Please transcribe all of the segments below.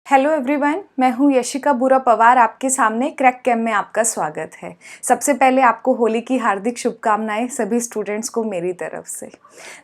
Hello everyone, मैं हूं यशिका बुरा पवार। आपके सामने क्रैक कैम्प में आपका स्वागत है। सबसे पहले आपको होली की हार्दिक शुभकामनाएं सभी स्टूडेंट्स को मेरी तरफ से।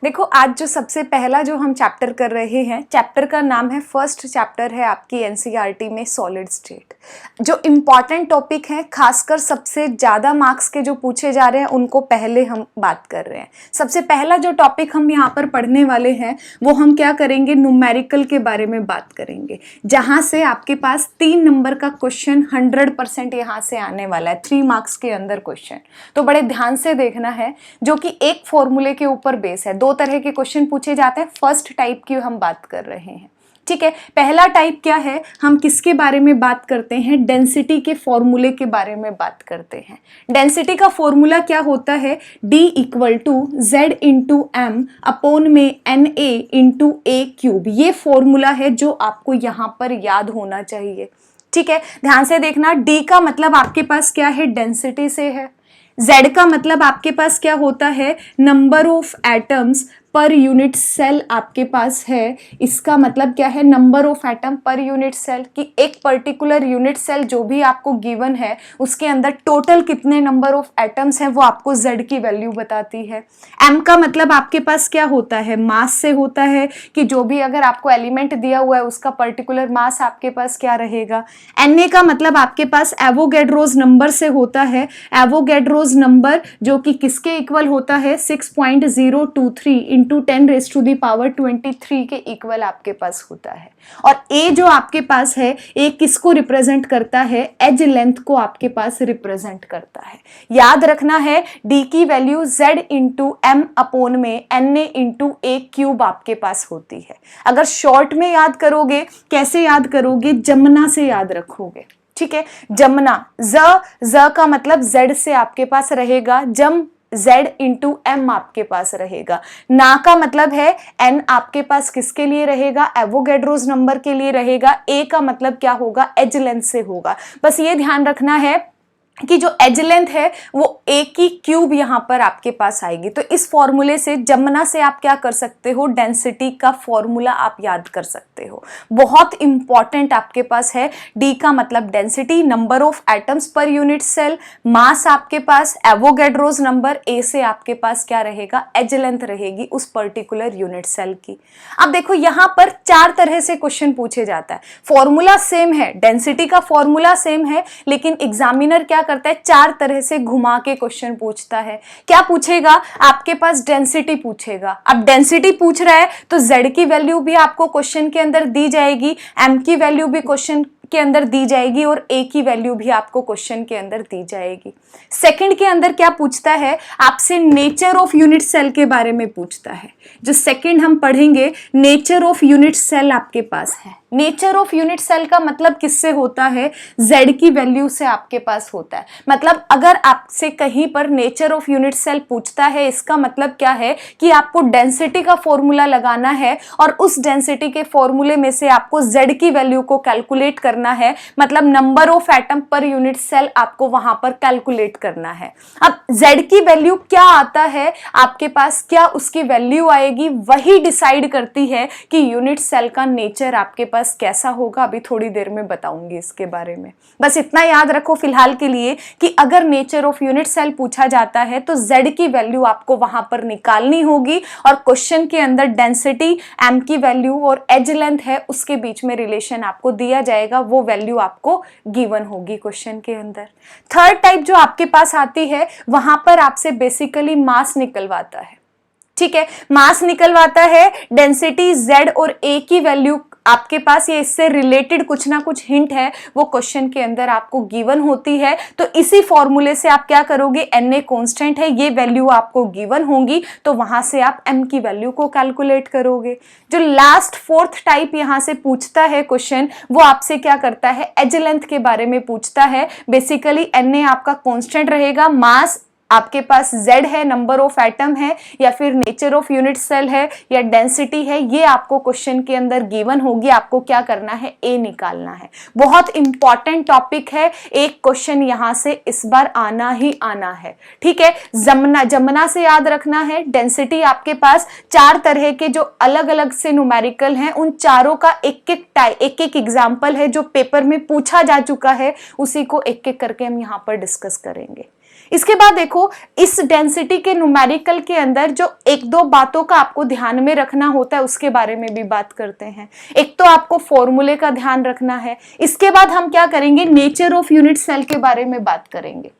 देखो, आज जो सबसे पहला जो हम चैप्टर कर रहे हैं, चैप्टर का नाम है, फर्स्ट चैप्टर है आपकी एनसीईआरटी में सॉलिड स्टेट। जो इम्पॉर्टेंट टॉपिक हैं, खासकर सबसे ज़्यादा मार्क्स के जो पूछे जा रहे हैं उनको पहले हम बात कर रहे हैं। सबसे पहला जो टॉपिक हम यहाँ पर पढ़ने वाले हैं वो हम क्या करेंगे, न्यूमेरिकल के बारे में बात करेंगे, जहाँ से आपके पास 3 नंबर का क्वेश्चन 100% यहाँ से आने वाला है, 3 मार्क्स के अंदर क्वेश्चन। तो बड़े ध्यान से देखना है, जो कि एक फॉर्मूले के ऊपर बेस है। 2 तरह के क्वेश्चन पूछे जाते हैं, फर्स्ट टाइप की हम बात कर रहे हैं। ठीक है, पहला टाइप क्या है, हम किसके बारे में बात करते हैं, डेंसिटी के फॉर्मूले के बारे में बात करते हैं। डेंसिटी का फॉर्मूला क्या होता है, D = Z × M अपॉन में NA × A³। ये फॉर्मूला है जो आपको यहाँ पर याद होना चाहिए। ठीक है, ध्यान से देखना। D का मतलब आपके पास क्या है, डेंसिटी से है। Z का मतलब आपके पास क्या होता है, number of atoms per unit cell आपके पास है। इसका मतलब क्या है, number of atom per unit cell, कि एक पर्टिकुलर यूनिट सेल जो भी आपको गिवन है उसके अंदर टोटल कितने नंबर ऑफ एटम्स हैं वो आपको Z की वैल्यू बताती है। M का मतलब आपके पास क्या होता है, मास से होता है, कि जो भी अगर आपको एलिमेंट दिया हुआ है उसका पर्टिकुलर मास आपके पास क्या रहेगा। Na का मतलब आपके पास एवोगैड्रोस नंबर से होता है। एवोगैड्रोस नंबर जो कि किसके इक्वल होता है, 6.023 × 10⁻23 के इक्वल आपके पास होता है। और ए जो आपके पास है, ए किसको रिप्रेजेंट करता है, एज लेंथ को आपके पास रिप्रेजेंट करता है। याद रखना है, डी की वैल्यू Z × M अपॉन में NA × A³ आपके पास होती है। अगर शॉर्ट में याद करोगे, कैसे याद करोगे, जमना से याद रखोगे। ठीक है, जमना, ज का मतलब Z से आपके पास रहेगा, जम Z × M आपके पास रहेगा। ना का मतलब है N आपके पास किसके लिए रहेगा, एवोगैड्रोस नंबर के लिए रहेगा। A का मतलब क्या होगा, एज लेंथ से होगा। बस ये ध्यान रखना है कि जो एज लेंथ है वो A³ यहाँ पर आपके पास आएगी। तो इस फॉर्मूले से, जमना से आप क्या कर सकते हो, डेंसिटी का फॉर्मूला आप याद कर सकते हो। बहुत इंपॉर्टेंट आपके पास है। D का मतलब density, number of atoms per unit cell, mass आपके पास, एवोगैड्रोस नंबर। A से आपके पास क्या रहेगा, एज लेंथ रहेगी उस पर्टिकुलर यूनिट सेल की। अब देखो, यहाँ पर 4 तरह से क्वेश्चन पूछे जाता है। फॉर्मूला सेम है, डेंसिटी का फॉर्मूला सेम है, लेकिन एग्जामिनर क्या करता है, 4 तरह से घुमा के क्वेश्चन पूछता है। क्या पूछेगा, आपके पास डेंसिटी पूछेगा। अब डेंसिटी पूछ रहा है तो Z की वैल्यू भी आपको क्वेश्चन के अंदर दी जाएगी, M की वैल्यू भी क्वेश्चन के अंदर दी जाएगी, और A की वैल्यू भी आपको क्वेश्चन के अंदर दी जाएगी। सेकंड के अंदर क्या पूछता है, आपसे नेचर ऑफ यूनिट सेल के बारे में पूछता है। जो सेकंड हम पढ़ेंगे, नेचर ऑफ यूनिट सेल आपके पास है। नेचर ऑफ यूनिट सेल का मतलब किससे होता है, Z की वैल्यू से आपके पास होता है। मतलब अगर आपसे कहीं पर नेचर ऑफ यूनिट सेल पूछता है, इसका मतलब क्या है कि आपको डेंसिटी का फॉर्मूला लगाना है, और उस डेंसिटी के फॉर्मूले में से आपको Z की वैल्यू को कैलकुलेट करना है। मतलब number of atom per unit cell आपको वहां पर कैलकुलेट करना है। अब Z की वैल्यू क्या आता है आपके पास, क्या उसकी वैल्यू आएगी, वही डिसाइड करती है कि यूनिट सेल का नेचर आपके पास कैसा होगा। अभी थोड़ी देर में बताऊंगी इसके बारे में। बस इतना याद रखो फिलहाल के लिए कि अगर नेचर ऑफ यूनिट सेल पूछा जाता है तो Z की वैल्यू आपको वहां पर निकालनी होगी, और क्वेश्चन के अंदर डेंसिटी, M की वैल्यू और एज लेंथ है उसके बीच में रिलेशन आपको दिया जाएगा, वो वैल्यू आपको गिवन होगी क्वेश्चन के अंदर। थर्ड टाइप जो आपके पास आती है, वहां पर आपसे बेसिकली मास निकलवाता है। ठीक है, मास निकलवाता है, डेंसिटी, Z और A की वैल्यू आपके पास, ये इससे रिलेटेड कुछ ना कुछ हिंट है वो क्वेश्चन के अंदर आपको गिवन होती है। तो इसी फॉर्मूले से आप क्या करोगे, Na कांस्टेंट है, ये वैल्यू आपको गिवन होंगी, तो वहां से आप M की वैल्यू को कैलकुलेट करोगे। जो लास्ट फोर्थ टाइप यहां से पूछता है क्वेश्चन, वो आपसे क्या करता है, एज लेंथ के बारे में पूछता है। बेसिकली Na आपका कांस्टेंट रहेगा, मास आपके पास Z है, नंबर ऑफ एटम है, या फिर नेचर ऑफ यूनिट सेल है, या डेंसिटी है, ये आपको क्वेश्चन के अंदर गिवन होगी। आपको क्या करना है, ए निकालना है। बहुत इंपॉर्टेंट टॉपिक है, एक क्वेश्चन यहां से इस बार आना ही आना है, ठीक है। जमना से याद रखना है। डेंसिटी आपके पास 4 तरह के जो अलग अलग से न्यूमेरिकल हैं, उन चारों का एक एक एग्जाम्पल है जो पेपर में पूछा जा चुका है, उसी को एक एक करके हम यहां पर डिस्कस करेंगे। इसके बाद देखो, इस डेंसिटी के न्यूमेरिकल के अंदर जो एक दो बातों का आपको ध्यान में रखना होता है, उसके बारे में भी बात करते हैं। एक तो आपको फॉर्मूले का ध्यान रखना है। इसके बाद हम क्या करेंगे, नेचर ऑफ यूनिट सेल के बारे में बात करेंगे।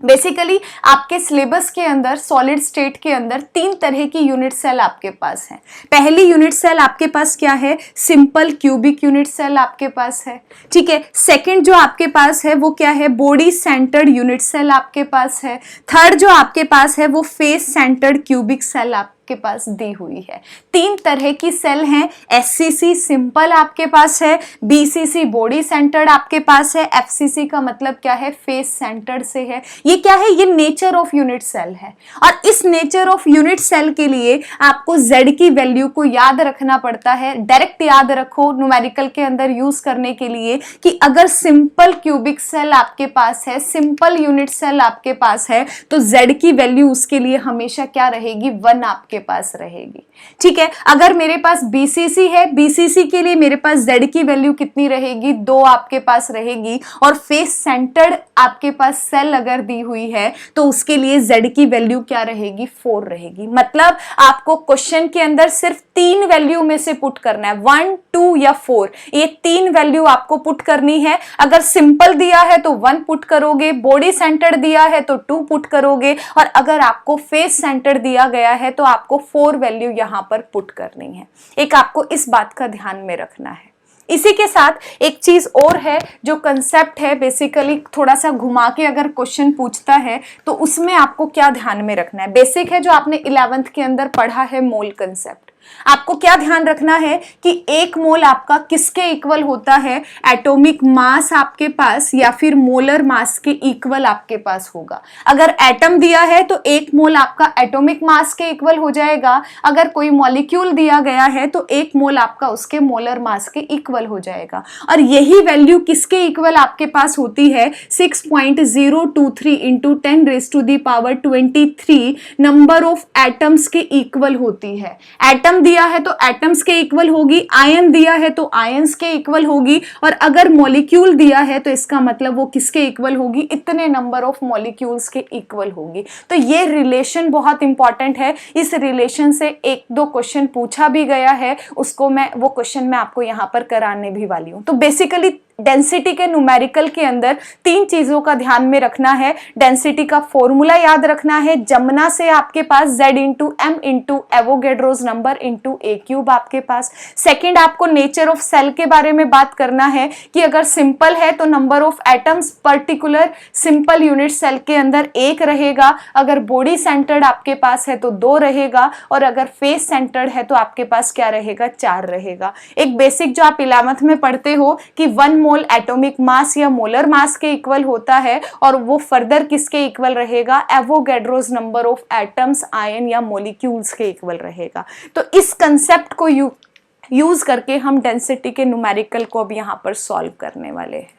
बेसिकली आपके सिलेबस के अंदर सॉलिड स्टेट के अंदर 3 तरह की यूनिट सेल आपके पास है। पहली यूनिट सेल आपके पास क्या है, सिंपल क्यूबिक यूनिट सेल आपके पास है, ठीक है। सेकंड जो आपके पास है वो क्या है, बॉडी सेंटर्ड यूनिट सेल आपके पास है। थर्ड जो आपके पास है वो फेस सेंटर्ड क्यूबिक सेल आपके पास दी हुई है। 3 तरह की सेल हैं। एससीसी सिंपल आपके पास है, बीसीसी बॉडी सेंटर्ड आपके पास है, एफसीसी का मतलब क्या है, फेस सेंटर्ड से है। ये क्या है, ये नेचर ऑफ यूनिट सेल है। और इस नेचर ऑफ यूनिट सेल के लिए आपको Z की वैल्यू को याद रखना पड़ता है। डायरेक्ट याद रखो न्यूमेरिकल के अंदर यूज करने के लिए कि अगर सिंपल क्यूबिक सेल आपके पास है, सिंपल यूनिट सेल आपके पास है, तो Z की वैल्यू उसके लिए हमेशा क्या रहेगी, 1 आपके पास रहेगी, ठीक है। अगर मेरे पास बीसीसी है, बीसीसी के लिए मेरे पास Z की वैल्यू कितनी रहेगी, 2 आपके पास रहेगी। और फेस सेंटर्ड आपके पास सेल अगर दी हुई है तो उसके लिए Z की वैल्यू क्या रहेगी, 4 रहेगी। मतलब आपको क्वेश्चन के अंदर सिर्फ 3 वैल्यू में से पुट करना है, 1, 2 या 4। ये 3 वैल्यू आपको पुट करनी है। अगर सिंपल दिया है तो 1 पुट करोगे, बॉडी सेंटर्ड दिया है तो 2 पुट करोगे, और अगर आपको फेस सेंटर्ड दिया गया है तो आपको 4 वैल्यू यहां पर पुट करनी है। एक आपको इस बात का ध्यान में रखना है। इसी के साथ एक चीज और है जो कंसेप्ट है, बेसिकली थोड़ा सा घुमा के अगर क्वेश्चन पूछता है तो उसमें आपको क्या ध्यान में रखना है। बेसिक है जो आपने 11th के अंदर पढ़ा है, मोल कंसेप्ट। आपको क्या ध्यान रखना है कि 1 मोल आपका किसके इक्वल होता है, एटॉमिक मास आपके पास या फिर मोलर मास के इक्वल आपके पास होगा। अगर एटम दिया है तो 1 मोल आपका एटॉमिक मास के इक्वल हो जाएगा। अगर कोई मॉलिक्यूल दिया गया है तो 1 मोल आपका उसके मोलर मास के इक्वल हो जाएगा। और यही वैल्यू किसके इक्वल आपके पास होती है, 6.023 इंटू 10⁻23 नंबर ऑफ एटम्स के इक्वल होती है। एटम दिया है तो एटम्स के इक्वल होगी, आयन दिया है तो आयंस के इक्वल होगी, और अगर मॉलिक्यूल दिया है तो इसका मतलब वो किसके इक्वल होगी, इतने नंबर ऑफ मॉलिक्यूल्स के इक्वल होगी। तो ये रिलेशन बहुत इंपॉर्टेंट है। इस रिलेशन से 1-2 क्वेश्चन पूछा भी गया है, उसको वो क्वेश्चन मैं आपको यहां पर कराने भी वाली हूं। तो बेसिकली डेंसिटी के न्यूमेरिकल के अंदर 3 चीजों का ध्यान में रखना है। डेंसिटी का फॉर्मूला याद रखना है, जमना से आपके पास Z into M into Avogadro's number into A cube आपके पास। सेकंड, आपको नेचर ऑफ सेल के बारे में बात करना है कि अगर सिंपल है तो number of atoms particular simple unit cell के अंदर 1 रहेगा। अगर बॉडी सेंटर्ड आपके पास है तो 2 रहेगा, और अगर फेस सेंटर्ड है तो आपके पास क्या रहेगा, 4 रहेगा। एक बेसिक जो आप 11th में पढ़ते हो कि 1 मोल एटॉमिक मास या मोलर मास के इक्वल होता है, और वो फर्दर किसके इक्वल रहेगा, Avogadro's number of atoms, ion या मॉलिक्यूल्स के इक्वल रहेगा। तो इस कंसेप्ट को यूज करके हम डेंसिटी के न्यूमेरिकल को अब यहाँ पर सॉल्व करने वाले हैं,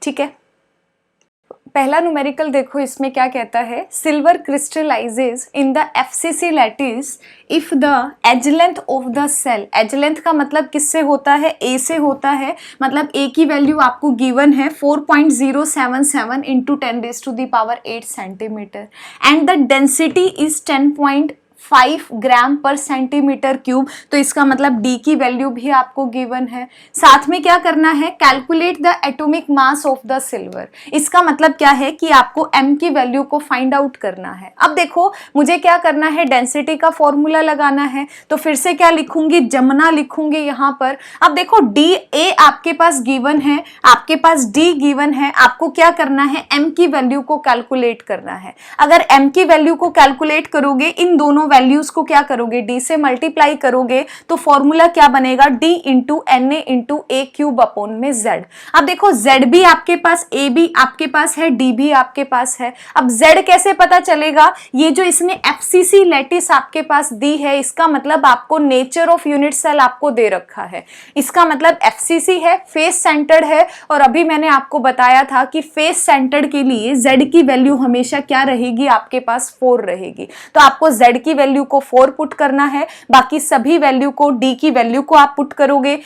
ठीक है। पहला न्यूमेरिकल देखो, इसमें क्या कहता है, silver crystallises in the FCC lattice if the edge length of the cell. Edge length का मतलब किससे होता है, ए से होता है। मतलब ए की वैल्यू आपको गिवन है 4.077 into 10⁸ centimetre, and the density is 10.5 ग्राम पर सेंटीमीटर क्यूब। तो इसका मतलब डी की वैल्यू भी आपको गिवन है। साथ में क्या करना है, calculate the atomic mass of the silver. इसका मतलब क्या है कि आपको एम की वैल्यू को फाइंड आउट करना है। अब देखो मुझे क्या करना है, डेंसिटी का फॉर्मूला लगाना है, तो फिर से क्या लिखूंगी, जमना लिखूंगी यहां पर। अब देखो डी ए आपके पास गिवन है, आपके पास डी गिवन है, आपको क्या करना है, एम की वैल्यू को कैलकुलेट करना है। अगर एम की वैल्यू को कैलकुलेट करोगे, इन दोनों वैल्यूज को क्या करोगे, d से मल्टीप्लाई करोगे तो फॉर्मूला क्या बनेगा, d into Na into a cube upon में z। अब देखो z भी आपके पास, a भी आपके पास है, d भी आपके पास है। अब z कैसे पता चलेगा, ये जो इसने FCC लैटिस आपके पास दी है, इसका मतलब आपको नेचर ऑफ यूनिट सेल आपको दे रखा है। इसका मतलब FCC है, फेस सेंटर्ड है, और अभी मैंने आपको बताया था कि फेस सेंटर्ड के लिए z की वैल्यू हमेशा क्या रहेगी, आपके पास 4 रहेगी। तो आपको z की वैल्यू को 4 पुट करना है, बाकी सभी वैल्यू को, d की वैल्यू को आप पुट करोगे।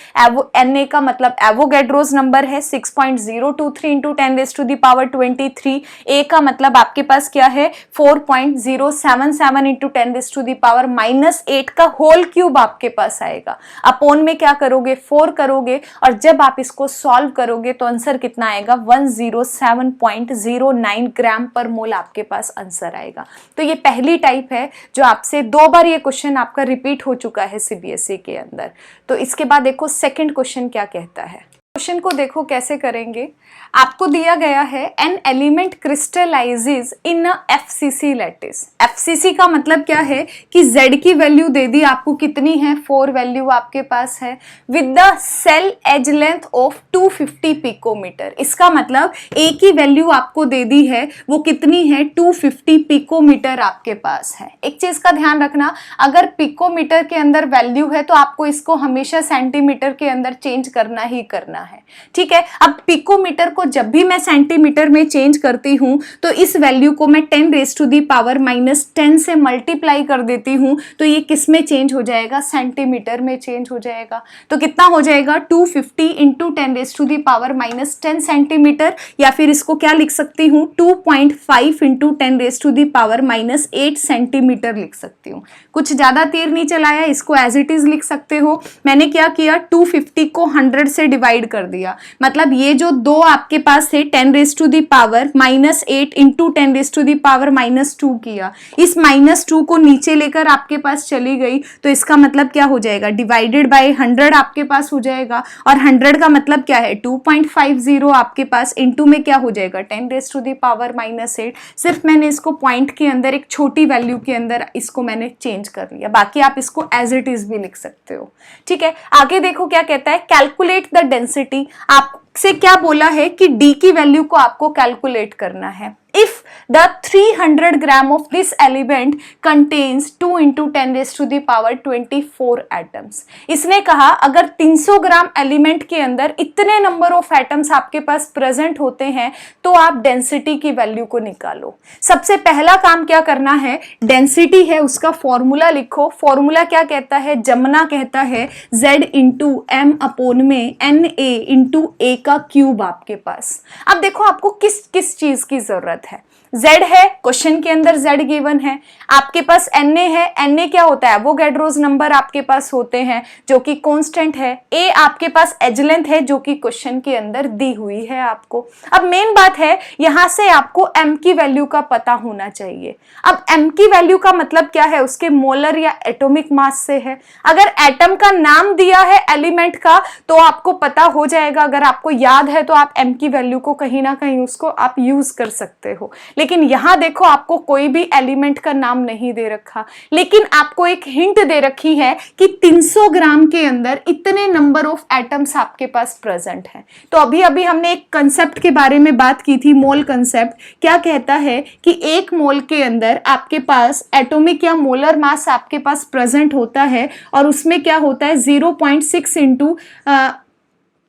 Na का मतलब एवोगैड्रोस नंबर है 6.023 इंटू 10⁻23। a का मतलब आपके पास क्या है 4.077 इंटू 10⁻⁻8 का होल क्यूब आपके पास आएगा। अपॉन में क्या करोगे 4 करोगे, और जब आप इसको सॉल्व करोगे तो आंसर कितना आएगा 107.09 ग्राम पर मोल आपके पास आंसर आएगा। तो ये पहली टाइप है जो आपसे 2 बार ये क्वेश्चन आपका रिपीट हो चुका है सीबीएसई के अंदर। तो इसके बाद देखो सेकंड क्वेश्चन क्या कहता है। क्वेश्चन को देखो कैसे करेंगे। आपको दिया गया है an element crystallises in a FCC lattice. FCC का मतलब क्या है कि Z की वैल्यू दे दी आपको, कितनी है 4 वैल्यू आपके पास है, with the cell edge length of 250 picometre. इसका मतलब A की वैल्यू आपको दे दी है, वो कितनी है 250 पिकोमीटर आपके पास है। एक चीज का ध्यान रखना, अगर पिकोमीटर के अंदर वैल्यू है तो आपको इसको हमेशा सेंटीमीटर के अंदर चेंज करना ही करना है, ठीक है। अब पिकोमीटर को जब भी मैं सेंटीमीटर में चेंज करती हूं तो इस वैल्यू को मैं 10⁻⁻10 से मल्टीप्लाई कर देती हूं, तो ये किस में चेंज हो जाएगा, सेंटीमीटर में चेंज हो जाएगा। तो कितना हो जाएगा 250 इंटू 10⁻10 सेंटीमीटर, या फिर इसको क्या लिख सकती हूँ 2.5 इंटू 10⁻8 सेंटीमीटर लिख सकती हूँ। कुछ ज्यादा तीर नहीं चलाया, इसको एज इट इज लिख सकते हो। मैंने क्या किया 250 को 100 से डिवाइड कर दिया, मतलब ये जो 2 आपके पास है 10⁻⁻8 इंटू 10⁻⁻2 किया, इस -2 को नीचे लेकर आपके पास चली गई, तो इसका मतलब क्या हो जाएगा डिवाइडेड बाय 100 आपके पास हो जाएगा। और 100 का मतलब क्या है 2.50 आपके पास, इंटू में क्या हो जाएगा 10⁻⁻8। सिर्फ मैंने इसको पॉइंट के अंदर एक छोटी वैल्यू के अंदर इसको मैंने चेंज कर लिया, बाकी आप इसको एज इट इज भी लिख सकते हो, ठीक है। आगे देखो क्या कहता है, कैलकुलेट द डेंसिटी। आपसे क्या बोला है कि D की वैल्यू को आपको कैलकुलेट करना है। If the 300 gram of this element contains 2 into 10⁻24 atoms, इसने कहा अगर 300 ग्राम एलिमेंट के अंदर इतने नंबर ऑफ एटम्स आपके पास प्रेजेंट होते हैं तो आप डेंसिटी की वैल्यू को निकालो। सबसे पहला काम क्या करना है, डेंसिटी है उसका फॉर्मूला लिखो। फॉर्मूला क्या कहता है, जमना कहता है Z इंटू M अपॉन में Na इंटू A का क्यूब आपके पास। अब देखो आपको किस किस चीज की जरूरत है। Z है, क्वेश्चन के अंदर Z गिवन है, आपके पास Na है, Na क्या होता है एवोगैड्रोस नंबर आपके पास होते हैं जो कि कांस्टेंट है। A आपके पास एज लेंथ है जो कि क्वेश्चन के अंदर दी हुई है आपको। अब मेन बात है यहां से आपको M की वैल्यू का पता होना चाहिए। अब M की वैल्यू का मतलब क्या है, उसके मोलर या एटॉमिक मास से है। अगर एटम का नाम दिया है एलिमेंट का तो आपको पता हो जाएगा, अगर आपको याद है तो आप M की वैल्यू को कहीं ना कहीं उसको आप यूज कर सकते हो। लेकिन यहां देखो आपको कोई भी एलिमेंट का नाम नहीं दे रखा, लेकिन आपको एक हिंट दे रखी है कि 300 ग्राम के अंदर इतने नंबर ऑफ एटम्स आपके पास प्रेजेंट हैं। तो अभी अभी हमने एक कंसेप्ट के बारे में बात की थी, मोल कंसेप्ट। क्या कहता है कि 1 मोल के अंदर आपके पास एटॉमिक या मोलर मास आपके पास प्रेजेंट होता है, और उसमें क्या होता है 0.6 into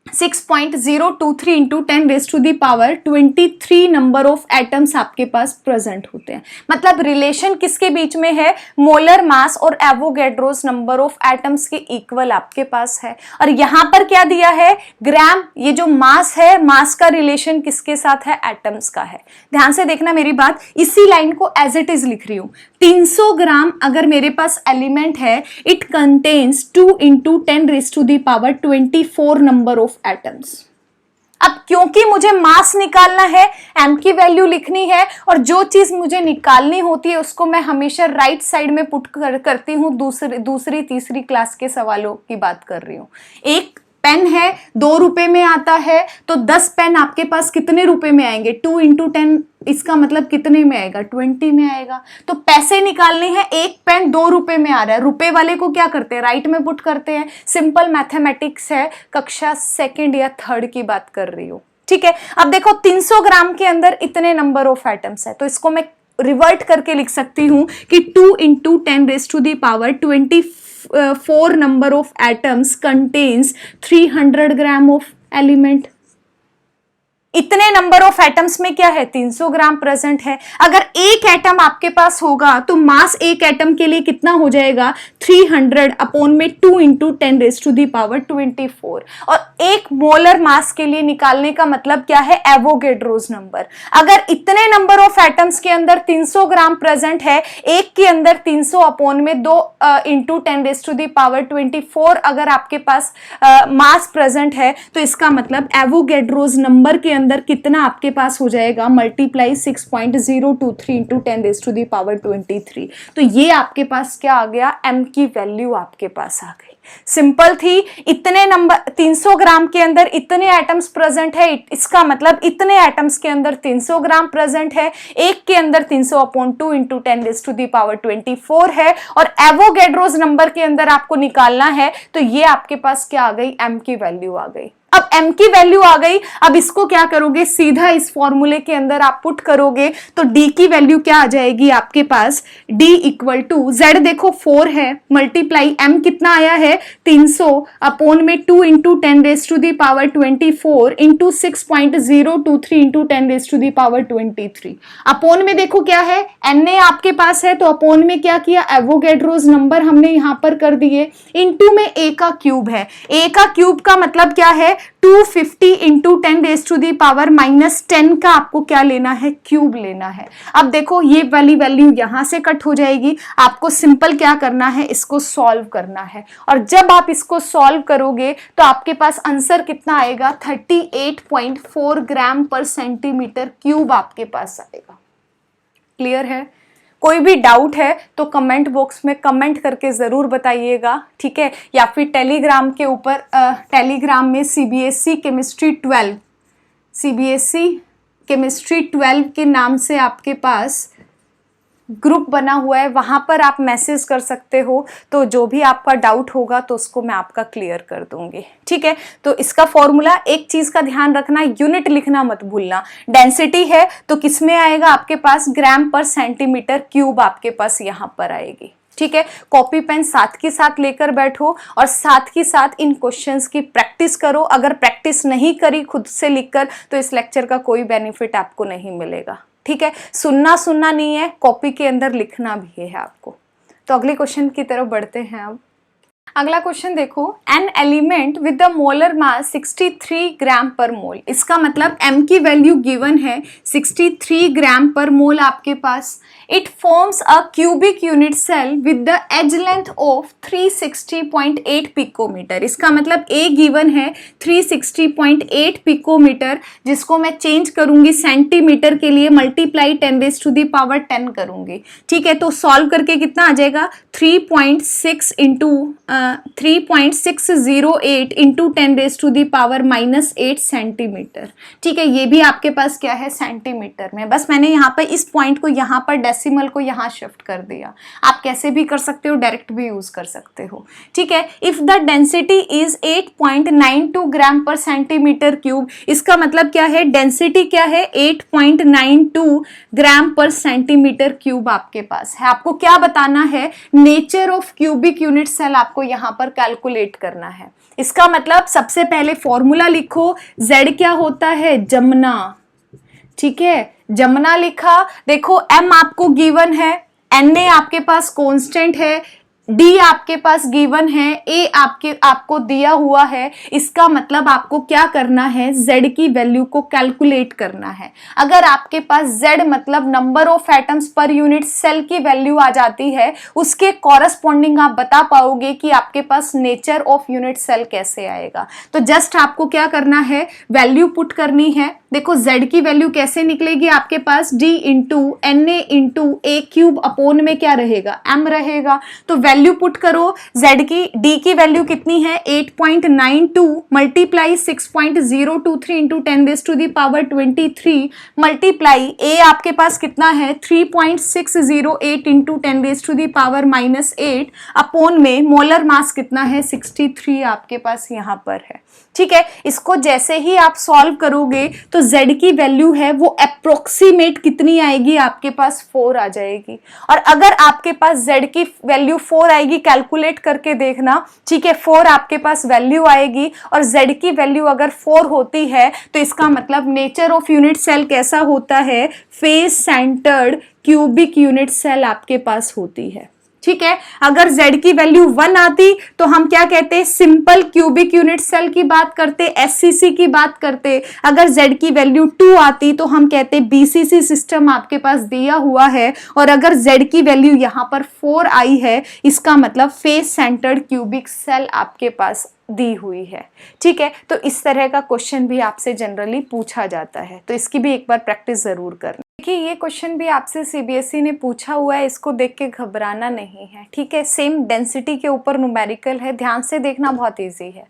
6.023 into 10⁻23 number of atoms आपके पास प्रेजेंट होते हैं। मतलब रिलेशन किसके बीच में है, मोलर मास और एवोगैड्रोस नंबर ऑफ एटम्स के इक्वल आपके पास है। और यहां पर क्या दिया है ग्राम, ये जो मास है, मास का रिलेशन किसके साथ है, एटम्स का है। ध्यान से देखना मेरी बात, इसी लाइन को एज इट इज लिख रही हूं। 300 ग्राम अगर मेरे पास एलिमेंट है, it contains 2 into 10⁻24 number of atoms. अब क्योंकि मुझे मास निकालना है, m की वैल्यू लिखनी है, और जो चीज मुझे निकालनी होती है उसको मैं हमेशा राइट साइड में पुट करती हूँ। दूसरी तीसरी क्लास के सवालों की बात कर रही हूँ। एक पेन है 2 रुपए में आता है, तो 10 पेन आपके पास कितने रुपए में आएंगे? 2 इंटू 10, इसका मतलब कितने में आएगा? 20 में आएगा। तो पैसे निकालने हैं, एक पेन 2 रुपए में आ रहा है, रुपए वाले को क्या करते हैं? राइट में पुट करते हैं। सिंपल मैथमेटिक्स है, कक्षा 2nd या 3rd की बात कर रही हूँ, ठीक है। अब देखो 300 ग्राम के अंदर इतने नंबर ऑफ एटम्स है, तो इसको मैं रिवर्ट करके लिख सकती हूं कि 2 into 10⁻24 number of atoms contains 300 gram of element. इतने नंबर ऑफ एटम्स में क्या है? 300 ग्राम प्रेजेंट है। अगर एक एटम आपके पास होगा तो मास एक एटम के लिए कितना हो जाएगा? 300 अपॉन में 2 इंटू 10⁻24। और एक मोलर मास के लिए निकालने का मतलब क्या है? Avogadro's number. अगर इतने नंबर ऑफ एटम्स के अंदर 300 ग्राम प्रेजेंट है, एक के अंदर 300 अपॉन में 2 इंटू 10⁻24 अगर आपके पास मास प्रेजेंट है, तो इसका मतलब एवोगैड्रोस नंबर के अंदर कितना आपके पास हो जाएगा? Multiply 6.023 into 10⁻23। तो ये आपके पास क्या आ गया? m की वैल्यू आपके पास आ गई। सिंपल थी। इतने नंबर 300 ग्राम के अंदर इतने एटम्स प्रेजेंट है, इसका मतलब इतने एटम्स के अंदर 300 ग्राम प्रेजेंट है, एक के अंदर 300 अपॉन 2 इंटू 10⁻24 है, और एवोगैड्रोस नंबर के अंदर आपको निकालना है, तो ये आपके पास क्या आ गई? m की वैल्यू आ गई। अब m की वैल्यू आ गई, अब इसको क्या करोगे? सीधा इस फॉर्मूले के अंदर आप पुट करोगे, तो d की वैल्यू क्या आ जाएगी आपके पास? d इक्वल टू z देखो 4 है, मल्टीप्लाई m कितना आया है? 300 अपॉन में 2 इंटू 10⁻24 इंटू 6.023 इंटू 10⁻23। अपॉन में देखो क्या है? na आपके पास है, तो अपॉन में क्या किया? एवोगैड्रोस नंबर हमने यहां पर कर दिए, इंटू में a का क्यूब है। a का क्यूब का मतलब क्या है? 250 इंटू 10⁻⁻10 का आपको क्या लेना है? क्यूब लेना है। अब देखो ये वाली वैल्यू यहां से कट हो जाएगी, आपको सिंपल क्या करना है? इसको सॉल्व करना है, और जब आप इसको सॉल्व करोगे तो आपके पास आंसर कितना आएगा? 38.4 ग्राम पर सेंटीमीटर क्यूब आपके पास आएगा। क्लियर है? कोई भी डाउट है तो कमेंट बॉक्स में कमेंट करके ज़रूर बताइएगा, ठीक है। या फिर टेलीग्राम के ऊपर टेलीग्राम में सीबीएसई केमिस्ट्री 12 के नाम से आपके पास ग्रुप बना हुआ है, वहाँ पर आप मैसेज कर सकते हो, तो जो भी आपका डाउट होगा तो उसको मैं आपका क्लियर कर दूंगी, ठीक है। तो इसका फॉर्मूला, एक चीज़ का ध्यान रखना, यूनिट लिखना मत भूलना। डेंसिटी है तो किस में आएगा आपके पास? ग्राम पर सेंटीमीटर क्यूब आपके पास यहाँ पर आएगी, ठीक है। कॉपी पेन साथ के साथ लेकर बैठो और साथ ही साथ इन क्वेश्चंस की प्रैक्टिस करो। अगर प्रैक्टिस नहीं करी खुद से लिखकर तो इस लेक्चर का कोई बेनिफिट आपको नहीं मिलेगा, ठीक है। सुनना नहीं है, कॉपी के अंदर लिखना भी है आपको। तो अगले क्वेश्चन की तरफ बढ़ते हैं। अब अगला क्वेश्चन देखो, an element with the molar mass 63 gram per मोल। इसका मतलब m की वैल्यू गिवन है 63 ग्राम पर मोल आपके पास। It forms a cubic unit cell with the edge length of 360.8 picometre. इसका मतलब a गिवन है 360.8 पिकोमीटर, जिसको मैं चेंज करूंगी सेंटीमीटर के लिए, मल्टीप्लाई 10⁻10 करूंगी, ठीक है। तो सॉल्व करके कितना आ जाएगा? 3.6 इंटू 3.608 इंटू 10⁻⁻8 सेंटीमीटर, ठीक है। ये भी आपके पास क्या है? सेंटीमीटर में। बस मैंने यहाँ पर इस पॉइंट को यहाँ पर डेसिमल को यहाँ शिफ्ट कर दिया। आप कैसे भी कर सकते हो, डायरेक्ट भी यूज कर सकते हो, ठीक है। इफ द डेंसिटी इज 8.92 ग्राम पर सेंटीमीटर क्यूब, इसका मतलब क्या है? डेंसिटी क्या है? 8.92 ग्राम पर सेंटीमीटर क्यूब आपके पास है। आपको क्या बताना है? Nature of cubic unit cell आपको यहाँ पर कैलकुलेट करना है। इसका मतलब सबसे पहले फॉर्मूला लिखो, z क्या होता है? जमना, ठीक है। जमना लिखा, देखो m आपको गिवन है, na आपके पास कांस्टेंट है, d आपके पास गिवन है, a आपको दिया हुआ है। इसका मतलब आपको क्या करना है? z की वैल्यू को कैलकुलेट करना है। अगर आपके पास z मतलब number of atoms per unit cell की वैल्यू आ जाती है, उसके कॉरस्पॉन्डिंग आप बता पाओगे कि आपके पास नेचर ऑफ यूनिट सेल कैसे आएगा। तो जस्ट आपको क्या करना है? वैल्यू पुट करनी है, देखो z की वैल्यू कैसे निकलेगी आपके पास, d into N A into a cube upon में क्या रहेगा, m रहेगा। तो वैल्यू पुट करो, z की d की वैल्यू कितनी है 8.92 मल्टीप्लाई 6.023 इंटू 10⁻³ मल्टीप्लाई a आपके पास कितना है 3.608 इंटू 10⁻⁻8 अपॉन में मोलर मास कितना है 63 आपके पास यहाँ पर है। ठीक है, इसको जैसे ही आप सॉल्व करोगे तो z की वैल्यू है वो अप्रोक्सीमेट कितनी आएगी आपके पास 4 आ जाएगी। और अगर आपके पास z की वैल्यू 4 आएगी, कैलकुलेट करके देखना, ठीक है, 4 आपके पास वैल्यू आएगी और z की वैल्यू अगर 4 होती है तो इसका मतलब नेचर ऑफ यूनिट सेल कैसा होता है, face centred cubic unit cell आपके पास होती है। ठीक है, अगर z की वैल्यू 1 आती तो हम क्या कहते, सिंपल क्यूबिक यूनिट सेल की बात करते, एससीसी की बात करते। अगर z की वैल्यू 2 आती तो हम कहते बीसीसी सिस्टम आपके पास दिया हुआ है। और अगर z की वैल्यू यहाँ पर 4 आई है, इसका मतलब फेस सेंटर्ड क्यूबिक सेल आपके पास दी हुई है। ठीक है, तो इस तरह का क्वेश्चन भी आपसे जनरली पूछा जाता है, तो इसकी भी एक बार प्रैक्टिस जरूर करना। देखिए, ये क्वेश्चन भी आपसे सीबीएसई ने पूछा हुआ है, इसको देख के घबराना नहीं है। ठीक है, सेम डेंसिटी के ऊपर न्यूमेरिकल है, ध्यान से देखना, बहुत इजी है।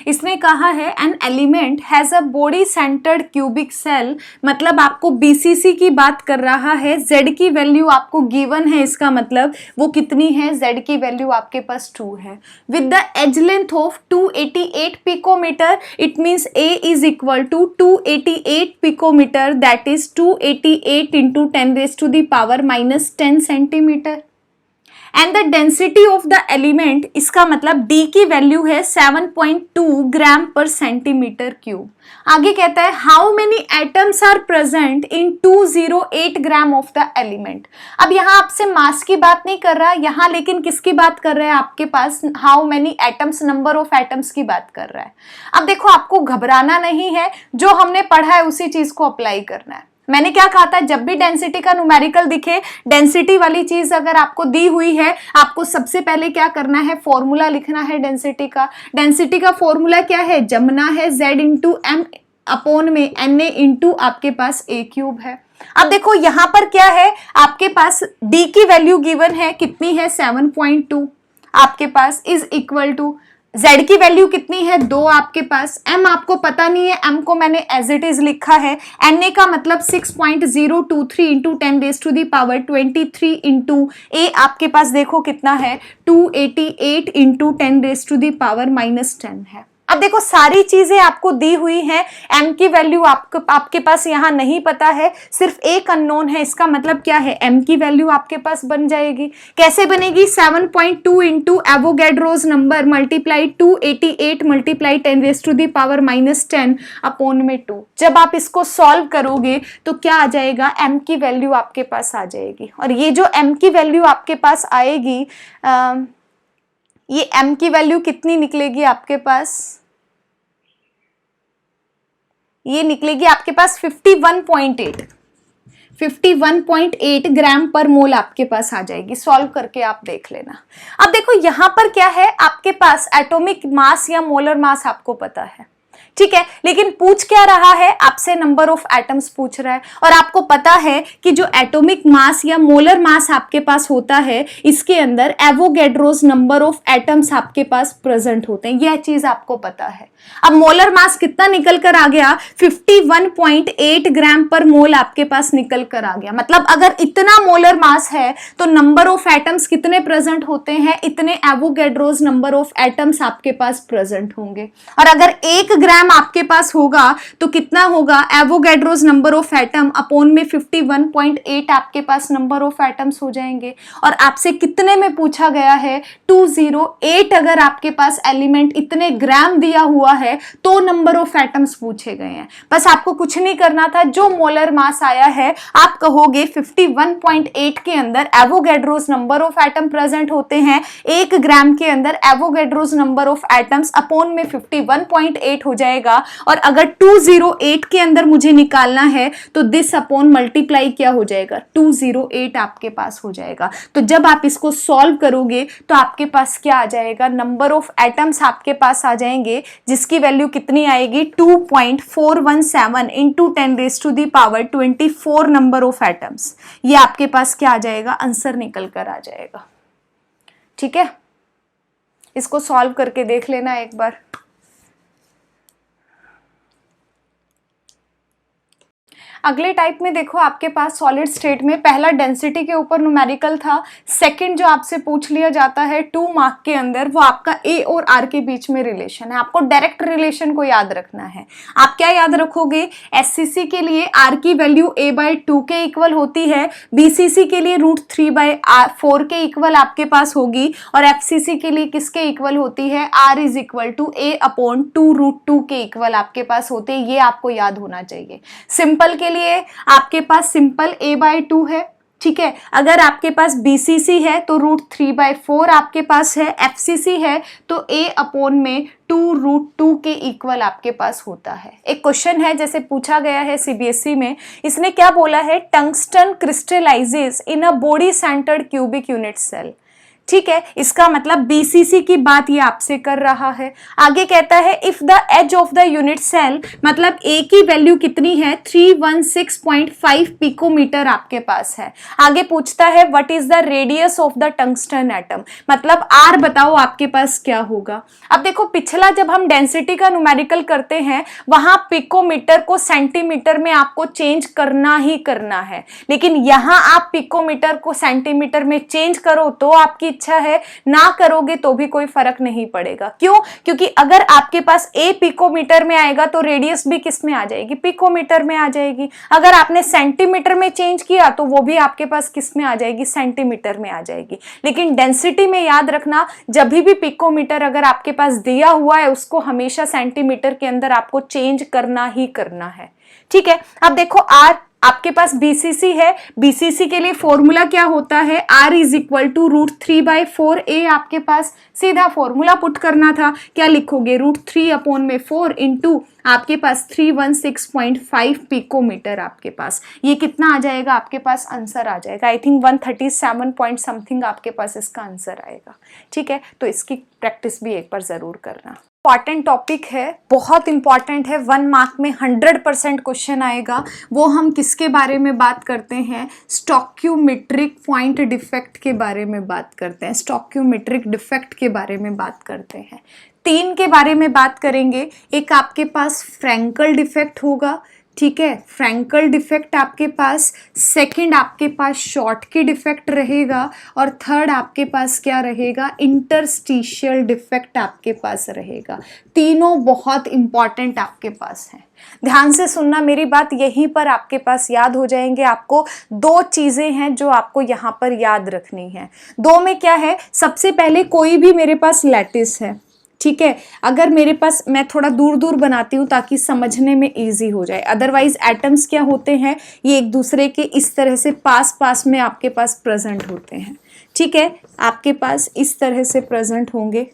इसने कहा है an element has a body centred cubic cell, मतलब आपको बीसीसी की बात कर रहा है। z की वैल्यू आपको गिवन है, इसका मतलब वो कितनी है, z की वैल्यू आपके पास 2 है। With the edge length of 288 picometre, it means a is equal to 288 picometre, that is 288 into 10⁻⁻10 centimetre. And the density of the element, इसका मतलब d की वैल्यू है 7.2 ग्राम पर सेंटीमीटर क्यूब। आगे कहता है how many atoms are present in 208 gram of the element. अब यहाँ आपसे मास की बात नहीं कर रहा यहाँ, लेकिन किसकी बात कर रहा है, आपके पास how many atoms, number of atoms की बात कर रहा है। अब देखो, आपको घबराना नहीं है, जो हमने पढ़ा है उसी चीज को अप्लाई करना है। मैंने क्या कहा था, जब भी डेंसिटी का न्यूमेरिकल दिखे, डेंसिटी वाली चीज अगर आपको दी हुई है, आपको सबसे पहले क्या करना है, फॉर्मूला लिखना है डेंसिटी का। डेंसिटी का फॉर्मूला क्या है, जमना है z इंटू एम अपॉन में एन ए इंटू आपके पास a क्यूब है। अब देखो यहाँ पर क्या है, आपके पास d की वैल्यू गिवन है, कितनी है 7.2 आपके पास, इज इक्वल टू z की वैल्यू कितनी है 2 आपके पास, m आपको पता नहीं है, m को मैंने एज इट इज लिखा है, na का मतलब 6.023 इंटू 10⁻23 इंटू a आपके पास देखो कितना है 288 इंटू 10⁻⁻10 है। अब देखो, सारी चीजें आपको दी हुई हैं, m की वैल्यू आपके पास यहाँ नहीं पता है, सिर्फ एक अननोन है, इसका मतलब क्या है, m की वैल्यू आपके पास बन जाएगी। कैसे बनेगी, 7.2 into Avogadro's number multiply 288 multiply 10⁻⁻10 upon में 2। जब आप इसको सॉल्व करोगे तो क्या आ जाएगा, m की वैल्यू आपके पास आ जाएगी। और ये जो m की वैल्यू आपके पास आएगी, ये m की वैल्यू कितनी निकलेगी आपके पास, ये निकलेगी आपके पास 51.8 ग्राम पर मोल आपके पास आ जाएगी। सॉल्व करके आप देख लेना। अब देखो यहाँ पर क्या है, आपके पास एटॉमिक मास या मोलर मास आपको पता है, ठीक है, लेकिन पूछ क्या रहा है, आपसे नंबर ऑफ एटम्स पूछ रहा है। और आपको पता है कि जो एटॉमिक मास या मोलर मास आपके पास होता है, इसके अंदर एवोगैड्रोस नंबर ऑफ एटम्स आपके पास प्रेजेंट होते हैं, यह चीज आपको पता है। अब मोलर मास कितना निकल कर आ गया, 51.8 ग्राम पर मोल आपके पास निकल कर आ गया। मतलब अगर इतना मोलर मास है तो नंबर ऑफ एटम्स कितने प्रेजेंट होते हैं, इतने एवोगैड्रोस नंबर ऑफ एटम्स आपके पास प्रेजेंट होंगे। और अगर 1 ग्राम आपके पास होगा तो कितना होगा, Avogadro's number of atom upon में 51.8 आपके पास नंबर ऑफ एटम्स हो जाएंगे। और आपसे कितने में पूछा गया है, 208। अगर आपके पास एलिमेंट इतने ग्राम दिया हुआ है तो नंबर ऑफ एटम्स पूछे गए हैं। बस आपको कुछ नहीं करना था, जो मोलर मास आया है आप कहोगे 51.8 के अंदर Avogadro's number of atom present होते हैं, 1 ग्राम के अंदर Avogadro's number of atoms upon में 51.8 हो जाएगा। जाएगा, और अगर 208 के अंदर मुझे निकालना है तो दिस अपॉन मल्टीप्लाई क्या हो जाएगा, 208 आपके पास हो जाएगा। तो जब आप इसको सॉल्व करोगे तो आपके पास क्या आ जाएगा, नंबर ऑफ एटम्स आपके पास आ जाएंगे, जिसकी वैल्यू कितनी आएगी, 2.417 इंटू 10⁻24 नंबर ऑफ एटम्स। ये आपके पास क्या आ जाएगा, आंसर निकल कर आ जाएगा। ठीक है, इसको सॉल्व करके देख लेना एक बार। अगले टाइप में देखो, आपके पास सॉलिड स्टेट में पहला डेंसिटी के ऊपर न्यूमेरिकल था, सेकंड जो आपसे पूछ लिया जाता है 2 मार्क के अंदर, वो आपका ए और आर के बीच में रिलेशन है। आपको डायरेक्ट रिलेशन को याद रखना है। आप क्या याद रखोगे, एससीसी के लिए आर की वैल्यू a/2 के इक्वल होती है, बीसीसी के लिए √3/4 के इक्वल आपके पास होगी, और एफसीसी के लिए किसके इक्वल होती है, r = a/2 के इक्वल आपके पास होते हैं। ये आपको याद होना चाहिए। सिंपल के लिए आपके पास सिंपल a/2 है, ठीक है। अगर आपके पास बीसीसी है तो √3/4 आपके पास है, एफसीसी है तो a/2 के इक्वल आपके पास होता है। एक क्वेश्चन है जैसे पूछा गया है सीबीएसई में, इसने क्या बोला है, tungsten crystallises in a body centred cubic unit cell. ठीक है, इसका मतलब बीसीसी की बात ये आपसे कर रहा है। आगे कहता है if the edge of the unit cell, मतलब ए की वैल्यू कितनी है, 316.5 पिकोमीटर आपके पास है। आगे पूछता है what is the radius of the tungsten atom, मतलब आर बताओ आपके पास क्या होगा। अब देखो, पिछला जब हम डेंसिटी का न्यूमेरिकल करते हैं वहां पिकोमीटर को सेंटीमीटर में आपको चेंज करना ही करना है, लेकिन यहां आप पिकोमीटर को सेंटीमीटर में चेंज करो तो आपकी इच्छा है, ना करोगे तो भी कोई फर्क नहीं पड़ेगा। क्यों, क्योंकि अगर आपके पास ए पिकोमीटर में आएगा तो रेडियस भी किस में आ जाएगी, पिकोमीटर में आ जाएगी। अगर आपने सेंटीमीटर में चेंज किया तो वो भी आपके पास किस में आ जाएगी, सेंटीमीटर में आ जाएगी। लेकिन डेंसिटी में याद रखना, जब भी पिकोमीटर अगर आपके पास दिया हुआ है उसको हमेशा सेंटीमीटर के अंदर आपको चेंज करना ही करना है। ठीक है, अब देखो आर आपके पास बीसीसी है, बीसीसी के लिए फॉर्मूला क्या होता है, r = √3/4a। आपके पास सीधा फॉर्मूला पुट करना था, क्या लिखोगे, √3/4 इंटू आपके पास 316.5 पिकोमीटर आपके पास। ये कितना आ जाएगा आपके पास, आंसर आ जाएगा आई थिंक 137 पॉइंट समथिंग आपके पास इसका आंसर आएगा। ठीक है, तो इसकी प्रैक्टिस भी एक बार जरूर करना। इंपॉर्टेंट टॉपिक है, बहुत इंपॉर्टेंट है, 1 मार्क में 100% क्वेश्चन आएगा। वो हम किसके बारे में बात करते हैं, स्टोइकियोमेट्रिक पॉइंट डिफेक्ट के बारे में बात करते हैं, स्टोइकियोमेट्रिक डिफेक्ट के बारे में बात करते हैं। 3 के बारे में बात करेंगे। एक आपके पास फ्रैंकल डिफेक्ट होगा, ठीक है, फ्रैंकल डिफेक्ट आपके पास, सेकंड आपके पास शॉर्टकी डिफेक्ट रहेगा, और थर्ड आपके पास क्या रहेगा, इंटरस्टिशियल डिफेक्ट आपके पास रहेगा। तीनों बहुत इंपॉर्टेंट आपके पास हैं। ध्यान से सुनना मेरी बात, यहीं पर आपके पास याद हो जाएंगे। आपको 2 चीजें हैं जो आपको यहाँ पर याद रखनी है। 2 में क्या है, सबसे पहले कोई भी मेरे पास लैटिस है, ठीक है, अगर मेरे पास, मैं थोड़ा दूर दूर बनाती हूँ ताकि समझने में इजी हो जाए, अदरवाइज एटम्स क्या होते हैं, ये एक दूसरे के इस तरह से पास पास में आपके पास प्रेजेंट होते हैं। ठीक है, आपके पास इस तरह से प्रेजेंट होंगे।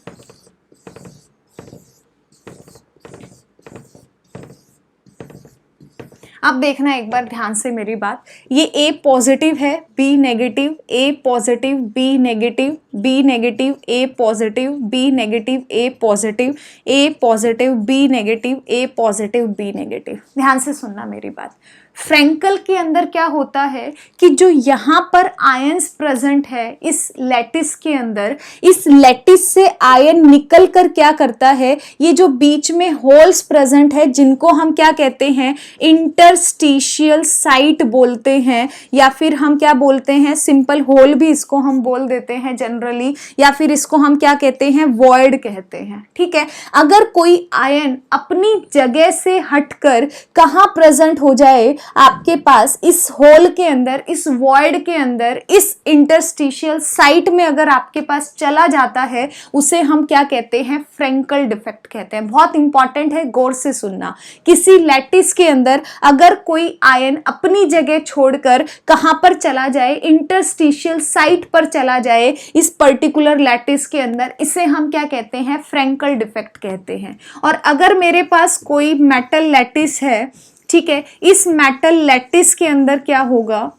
अब देखना एक बार ध्यान से मेरी बात, ये ए पॉजिटिव है, B negative, A positive, B negative, B negative, A positive, B negative, A positive, A positive, B negative, A positive, B negative. ध्यान से सुनना मेरी बात। फ्रैंकल के अंदर क्या होता है कि जो यहाँ पर आयंस प्रेजेंट है इस लैटिस के अंदर, इस लैटिस से आयन निकल कर क्या करता है, ये जो बीच में होल्स प्रेजेंट है जिनको हम क्या कहते हैं, इंटरस्टिशियल साइट बोलते हैं, या फिर हम क्या बोलते हैं, सिंपल होल भी इसको हम बोल देते हैं जनरली, या फिर इसको हम क्या कहते हैं, वॉइड कहते हैं। ठीक है, अगर कोई आयन अपनी जगह से हटकर कहाँ प्रेजेंट हो जाए, आपके पास इस होल के अंदर, इस वॉइड के अंदर, इस इंटरस्टिशियल साइट में अगर आपके पास चला जाता है, उसे हम क्या कहते हैं, फ्रैंकल डिफेक्ट कहते हैं। बहुत इंपॉर्टेंट है, गौर से सुनना। किसी लैटिस के अंदर अगर कोई आयन अपनी जगह छोड़कर कहां पर चला जाए, इंटरस्टिशियल साइट पर चला जाए, इस पर्टिकुलर लैटिस के अंदर, इसे हम क्या कहते हैं, फ्रैंकल डिफेक्ट कहते हैं। और अगर मेरे पास कोई मेटल लैटिस है, ठीक है, इस मेटल लैटिस के अंदर क्या होगा,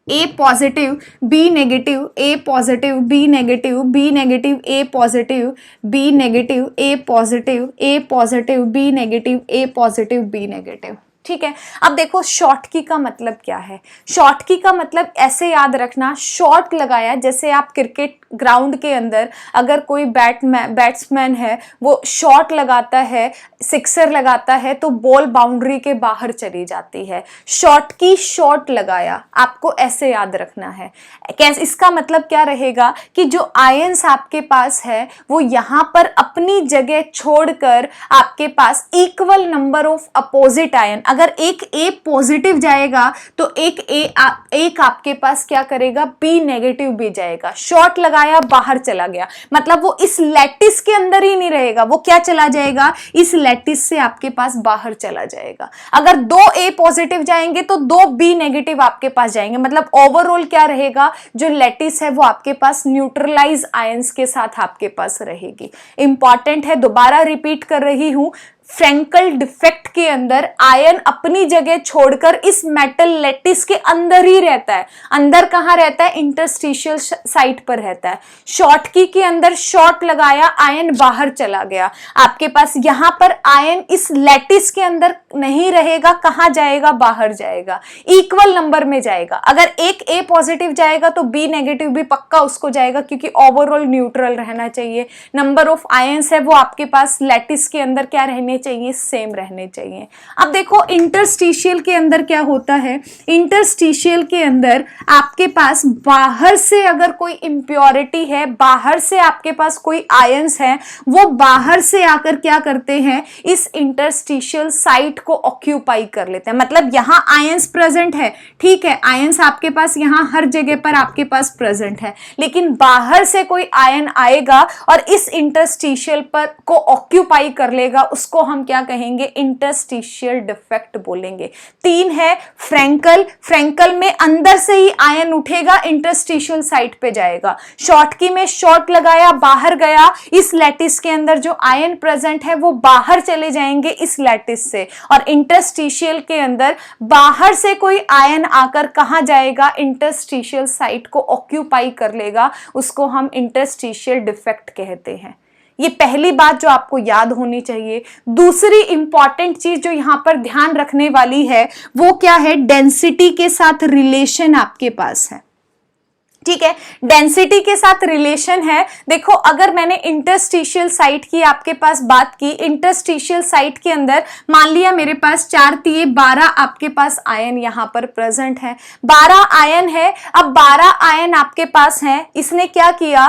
A positive B negative, A positive B negative, B negative A positive, B negative A positive, A positive B negative, A positive B negative. ठीक है, अब देखो शॉर्ट की का मतलब क्या है। शॉर्ट की का मतलब ऐसे याद रखना, शॉट लगाया, जैसे आप क्रिकेट ग्राउंड के अंदर अगर कोई बैट्समैन है वो शॉट लगाता है, सिक्सर लगाता है, तो बॉल बाउंड्री के बाहर चली जाती है। शॉट की, शॉट लगाया, आपको ऐसे याद रखना है। कैसे, इसका मतलब क्या रहेगा कि जो आयंस आपके पास है वो यहाँ पर अपनी जगह छोड़कर आपके पास equal number of opposite ion, अगर एक ए पॉजिटिव जाएगा तो एक आपके पास क्या करेगा, बी नेगेटिव भी जाएगा। शॉट लगाया, बाहर चला गया, मतलब वो इस लैटिस के अंदर ही नहीं रहेगा, वो क्या चला जाएगा, इस लैटिस से आपके पास बाहर चला जाएगा। अगर दो ए पॉजिटिव जाएंगे तो दो बी नेगेटिव आपके पास जाएंगे, मतलब ओवरऑल क्या रहेगा, जो लैटिस है वो आपके पास न्यूट्रलाइज आयंस के साथ आपके पास रहेगी। इंपॉर्टेंट है, दोबारा रिपीट कर रही हूं, फ्रैंकल डिफेक्ट के अंदर आयन अपनी जगह छोड़कर इस मेटल लैटिस के अंदर ही रहता है। अंदर कहां रहता है, इंटरस्टिशियल साइट पर रहता है। शॉर्टकी के अंदर शॉर्ट लगाया, आयन बाहर चला गया, आपके पास यहां पर आयन इस लैटिस के अंदर नहीं रहेगा, कहां जाएगा, बाहर जाएगा, इक्वल नंबर में जाएगा। अगर एक ए पॉजिटिव जाएगा तो बी नेगेटिव भी पक्का उसको जाएगा, क्योंकि ओवरऑल न्यूट्रल रहना चाहिए। नंबर ऑफ आयंस है वो आपके पास लैटिस के अंदर क्या रहने चाहिए, सेम रहने चाहिए। अब देखो इंटरस्टिशियल के अंदर क्या होता है, इंटरस्टिशियल के अंदर आपके पास बाहर से अगर कोई इंप्योरिटी है, बाहर से आपके पास कोई आयंस है, वो बाहर से आकर क्या करते हैं, इस इंटरस्टिशियल साइट को ऑक्यूपाई कर लेते हैं। मतलब यहां आयंस प्रेजेंट है, ठीक है, आयंस आपके पास यहां हर जगह पर आपके पास प्रेजेंट है, लेकिन बाहर से कोई आयन आएगा और इस इंटरस्टिशियल पर को ऑक्यूपाई कर लेगा, उसको हम क्या कहेंगे, इंटरस्टिशियल डिफेक्ट बोलेंगे। तीन है फ्रैंकल, फ्रैंकल में अंदर से ही आयन उठेगा, इंटरस्टिशियल साइट पे जाएगा। शॉर्टकी में शॉर्ट लगाया, बाहर गया, इस लैटिस के अंदर जो आयन प्रेजेंट है वो बाहर चले जाएंगे इस लैटिस से। और इंटरस्टिशियल के अंदर बाहर से कोई आयन आकर कहां जाएगा, इंटरस्टिशियल साइट को ऑक्यूपाई कर लेगा, उसको हम इंटरस्टिशियल डिफेक्ट कहते हैं। ये पहली बात जो आपको याद होनी चाहिए। दूसरी इंपॉर्टेंट चीज जो यहां पर ध्यान रखने वाली है वो क्या है, डेंसिटी के साथ रिलेशन आपके पास है, ठीक है, डेंसिटी के साथ रिलेशन है। देखो अगर मैंने इंटरस्टिशियल साइट की आपके पास बात की, इंटरस्टिशियल साइट के अंदर मान लिया मेरे पास 4 तिये 12 आपके पास आयन यहां पर प्रेजेंट है, 12 आयन है। अब 12 आयन आपके पास हैं, इसने क्या किया,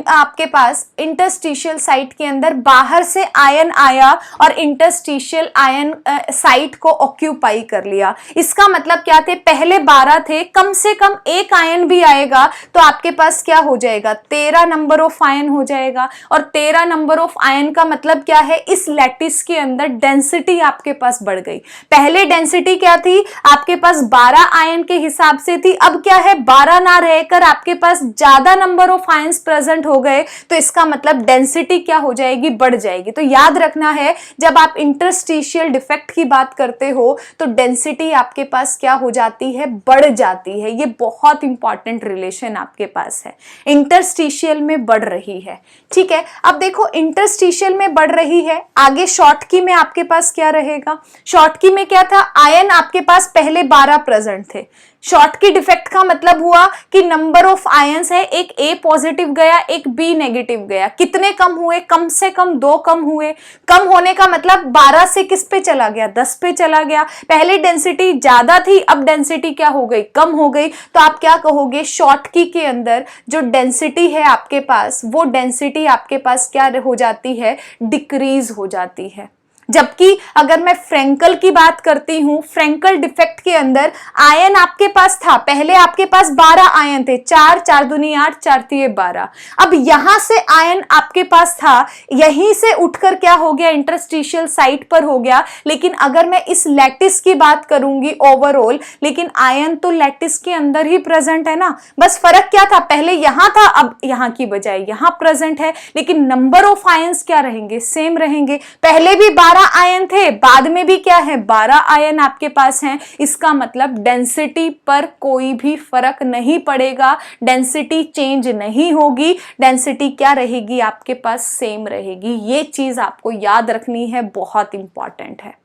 आपके पास इंटरस्टिशियल साइट के अंदर बाहर से आयन आया और इंटरस्टिशियल आयन साइट को ऑक्यूपाई कर लिया। इसका मतलब क्या थे, पहले 12 थे, कम से कम एक आयन भी आएगा तो आपके पास क्या हो जाएगा, 13 नंबर ऑफ आयन हो जाएगा। और 13 नंबर ऑफ आयन का मतलब क्या है, इस लैटिस के अंदर डेंसिटी आपके पास बढ़ गई। पहले डेंसिटी क्या थी, आपके पास 12 आयन के हिसाब से थी, अब क्या है, 12 ना रहकर आपके पास ज्यादा नंबर ऑफ आयंस प्रेजेंट हो गए, तो इसका मतलब डेंसिटी क्या हो जाएगी, बढ़ जाएगी। तो याद रखना है, जब आप इंटरस्टिशियल डिफेक्ट की बात करते हो तो डेंसिटी आपके पास क्या हो जाती है, बढ़ जाती है। ये बहुत इंपॉर्टेंट रिलेशन आपके पास है, इंटरस्टिशियल में बढ़ रही है, ठीक है। अब देखो इंटरस्टिशियल में बढ़ रही है, आगे शॉर्टकी में आपके पास क्या रहेगा, शॉर्टकी में क्या था, आयन आपके पास पहले 12 प्रेजेंट थे। शॉर्टकी डिफेक्ट का मतलब हुआ कि नंबर ऑफ आयंस है, एक ए पॉजिटिव गया, एक बी नेगेटिव गया, कितने कम हुए, कम से कम 2 कम हुए। कम होने का मतलब 12 से किस पे चला गया, 10 पे चला गया। पहले डेंसिटी ज्यादा थी, अब डेंसिटी क्या हो गई, कम हो गई। तो आप क्या कहोगे, शॉर्टकी के अंदर जो डेंसिटी है आपके पास, वो डेंसिटी आपके पास क्या हो जाती है, डिक्रीज हो जाती है। जबकि अगर मैं फ्रेंकल की बात करती हूं, फ्रेंकल डिफेक्ट के अंदर आयन आपके पास था, पहले आपके पास 12 आयन थे, 4 4 दूनी 8 4 3 12। अब यहां से आयन आपके पास था, यहीं से उठकर क्या हो गया, इंटरस्टिशियल साइट पर हो गया। लेकिन अगर मैं इस लैटिस की बात करूंगी ओवरऑल, लेकिन आयन तो लैटिस के अंदर ही प्रेजेंट है ना, बस फर्क क्या था, पहले यहां था, अब यहां की बजाय यहां प्रेजेंट है, लेकिन नंबर ऑफ आयंस क्या रहेंगे, सेम रहेंगे। पहले भी 12 आयन थे, बाद में भी क्या है, 12 आयन आपके पास हैं। इसका मतलब डेंसिटी पर कोई भी फर्क नहीं पड़ेगा, डेंसिटी चेंज नहीं होगी, डेंसिटी क्या रहेगी आपके पास, सेम रहेगी। ये चीज आपको याद रखनी है, बहुत इंपॉर्टेंट है।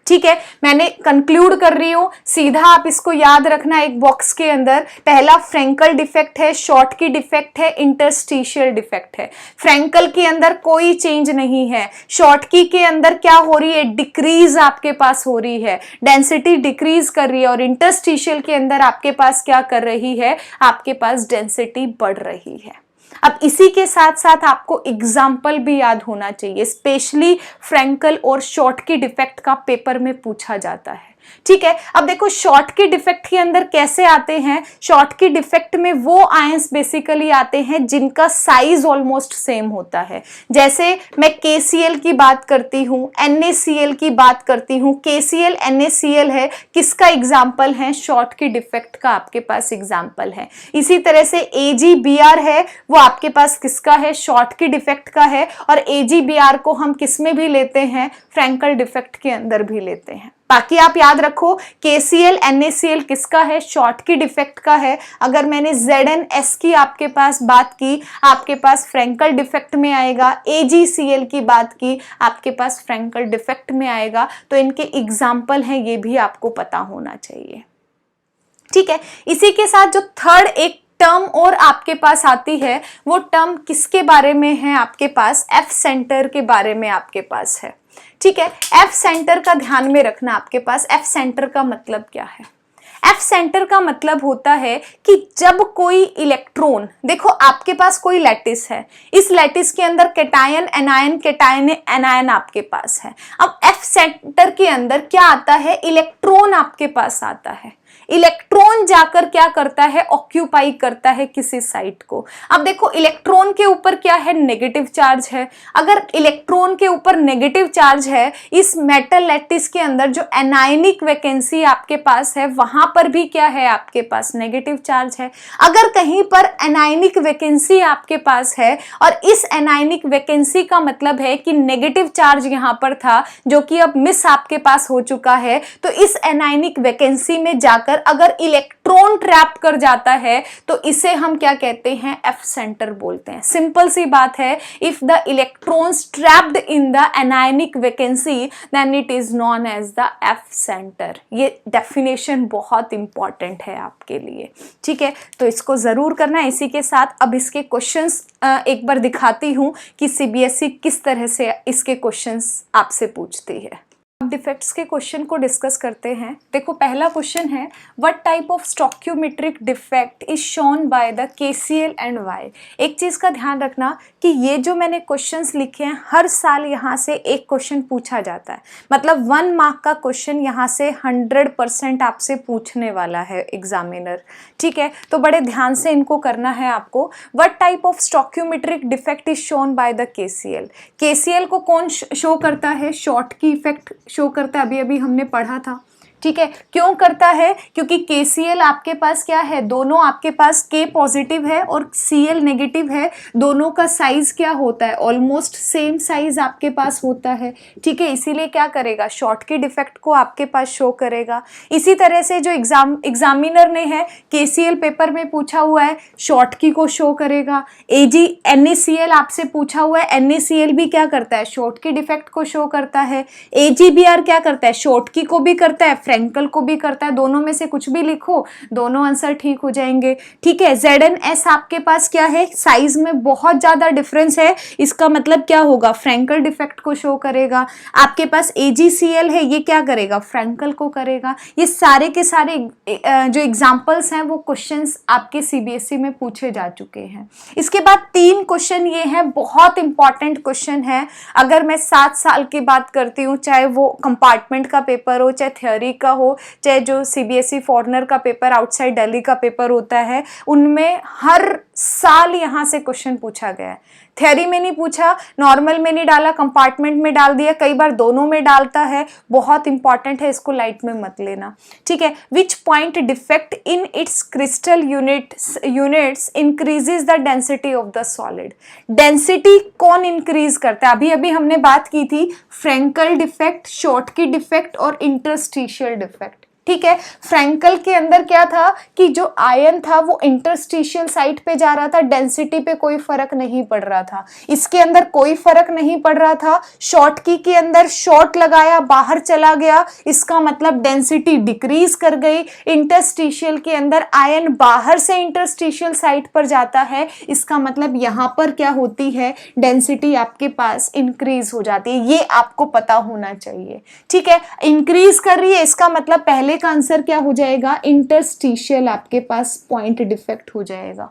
ठीक है, मैंने कंक्लूड कर रही हूं, सीधा आप इसको याद रखना एक बॉक्स के अंदर। पहला फ्रेंकल डिफेक्ट है, शॉर्ट की डिफेक्ट है, इंटरस्टिशियल डिफेक्ट है। फ्रेंकल के अंदर कोई चेंज नहीं है, शॉर्ट की के अंदर क्या हो रही है, डिक्रीज आपके पास हो रही है, डेंसिटी डिक्रीज कर रही है, और इंटरस्टिशियल के अंदर आपके पास क्या कर रही है, आपके पास डेंसिटी बढ़ रही है। अब इसी के साथ साथ आपको एग्जाम्पल भी याद होना चाहिए, स्पेशली फ्रेंकल और शॉर्ट की डिफेक्ट का पेपर में पूछा जाता है। ठीक है, अब देखो शॉर्ट की डिफेक्ट के अंदर कैसे आते हैं, शॉर्ट की डिफेक्ट में वो आयंस बेसिकली आते हैं जिनका साइज ऑलमोस्ट सेम होता है। जैसे मैं KCl की बात करती हूं, NaCl की बात करती हूं, KCl NaCl है, किसका एग्जाम्पल है, शॉर्ट की डिफेक्ट का आपके पास एग्जाम्पल है। इसी तरह से AgBr है, वो आपके पास किसका है, शॉर्ट की डिफेक्ट का है, और AgBr को हम किस में भी लेते हैं, फ्रेंकल डिफेक्ट के अंदर भी लेते हैं। बाकी आप याद रखो, KCl NaCl किसका है, शॉर्ट की डिफेक्ट का है। अगर मैंने ZnS की आपके पास बात की, आपके पास फ्रेंकल डिफेक्ट में आएगा। AgCl की बात की, आपके पास फ्रेंकल डिफेक्ट में आएगा। तो इनके एग्जाम्पल हैं, ये भी आपको पता होना चाहिए। ठीक है, इसी के साथ जो थर्ड एक टर्म और आपके पास आती है, वो टर्म किसके बारे में है, आपके पास F सेंटर के बारे में आपके पास है। ठीक है, F सेंटर का ध्यान में रखना, आपके पास F सेंटर का मतलब क्या है। F सेंटर का मतलब होता है कि जब कोई इलेक्ट्रॉन, देखो आपके पास कोई लैटिस है, इस लैटिस के अंदर कैटायन एनायन, कैटायन एनायन आपके पास है। अब F सेंटर के अंदर क्या आता है, इलेक्ट्रॉन आपके पास आता है। इलेक्ट्रॉन जाकर क्या करता है, ऑक्यूपाई करता है किसी साइट को। अब देखो इलेक्ट्रॉन के ऊपर क्या है, नेगेटिव चार्ज है। अगर इलेक्ट्रॉन के ऊपर नेगेटिव चार्ज है, इस मेटल लैटिस के अंदर जो एनायनिक वैकेंसी आपके पास है, वहां पर भी क्या है, आपके पास नेगेटिव चार्ज है। अगर कहीं पर एनायनिक वैकेंसी आपके पास है, और इस एनायनिक वैकेंसी का मतलब है कि नेगेटिव चार्ज यहां पर था, जो कि अब मिस आपके पास हो चुका है, तो इस एनायनिक वैकेंसी में जाकर अगर इलेक्ट्रॉन ट्रैप कर जाता है, तो इसे हम क्या कहते हैं, F सेंटर बोलते हैं। सिंपल सी बात है, if the electrons trapped in the anionic vacancy, then it is known as the F centre. ये डेफिनेशन बहुत इंपॉर्टेंट है आपके लिए। ठीक है, तो इसको जरूर करना। इसी के साथ अब इसके क्वेश्चंस एक बार दिखाती हूं कि CBSE किस तरह से इसके क्वेश्चंस आपसे पूछती है। अब डिफेक्ट्स के क्वेश्चन को डिस्कस करते हैं। देखो पहला क्वेश्चन है, what type of stoichiometric defect is shown by the KCl and Y। एक चीज का ध्यान रखना कि ये जो मैंने क्वेश्चंस लिखे हैं, हर साल यहाँ से एक क्वेश्चन पूछा जाता है, मतलब 1 मार्क का क्वेश्चन यहाँ से 100% आपसे पूछने वाला है एग्जामिनर। ठीक है, तो बड़े ध्यान से इनको करना है आपको। What type of stoichiometric defect is shown by the KCl। KCl को कौन शो करता है, शॉर्ट की इफेक्ट शो करता है, अभी अभी हमने पढ़ा था। ठीक है, क्यों करता है, क्योंकि KCl आपके पास क्या है, दोनों आपके पास K पॉजिटिव है और Cl नेगेटिव है, दोनों का साइज क्या होता है, ऑलमोस्ट सेम साइज आपके पास होता है। ठीक है, इसीलिए क्या करेगा, शॉर्ट की डिफेक्ट को आपके पास शो करेगा। इसी तरह से जो एग्जामिनर ने है KCl पेपर में पूछा हुआ है, शॉर्ट की को शो करेगा। NaCl आपसे पूछा हुआ है, NaCl भी क्या करता है, शॉर्ट की डिफेक्ट को शो करता है। AgBr क्या करता है, शॉर्ट की को भी करता है, फ्रेंकल को भी करता है, दोनों में से कुछ भी लिखो, दोनों आंसर ठीक हो जाएंगे। ठीक है, ZNS आपके पास क्या है, साइज में बहुत ज्यादा डिफरेंस है, इसका मतलब क्या होगा, फ्रेंकल डिफेक्ट को शो करेगा। आपके पास AgCl है, ये क्या करेगा, फ्रेंकल को करेगा। ये सारे के सारे जो एग्जाम्पल्स हैं वो क्वेश्चंस आपके CBSE में पूछे जा चुके हैं। इसके बाद 3 क्वेश्चन ये हैं, बहुत इंपॉर्टेंट क्वेश्चन है। अगर मैं 7 साल की बात करती हूँ, चाहे वो कंपार्टमेंट का पेपर हो, चाहे थ्योरी का हो, चाहे जो CBSE फॉरेनर का पेपर, आउटसाइड दिल्ली का पेपर होता है, उनमें हर साल यहाँ से क्वेश्चन पूछा गया है। थ्योरी में नहीं पूछा, नॉर्मल में नहीं डाला, कंपार्टमेंट में डाल दिया, कई बार दोनों में डालता है। बहुत इंपॉर्टेंट है, इसको लाइट में मत लेना। ठीक है, which point defect in its crystal units increases the density of the solid. Density कौन इंक्रीज करता है, अभी अभी हमने बात की थी, फ्रेंकल डिफेक्ट, शॉर्टकी डिफेक्ट और इंटरस्टिशियल डिफेक्ट। ठीक है, फ्रेंकल के अंदर क्या था कि जो आयन था वो इंटरस्टिशियल साइट पे जा रहा था, डेंसिटी पे कोई फर्क नहीं पड़ रहा था। इसके अंदर कोई फर्क नहीं पड़ रहा था। शॉर्टकी के अंदर शॉर्ट लगाया, बाहर चला गया, इसका मतलब डेंसिटी डिक्रीज कर गई। इंटरस्टिशियल के अंदर आयन बाहर से इंटरस्टिशियल साइट पर जाता है, इसका मतलब यहां पर क्या होती है, डेंसिटी आपके पास इंक्रीज हो जाती है। ये आपको पता होना चाहिए। ठीक है, इंक्रीज कर रही है, इसका मतलब पहले का आंसर क्या हो जाएगा, इंटरस्टिशियल आपके पास पॉइंट डिफेक्ट हो जाएगा।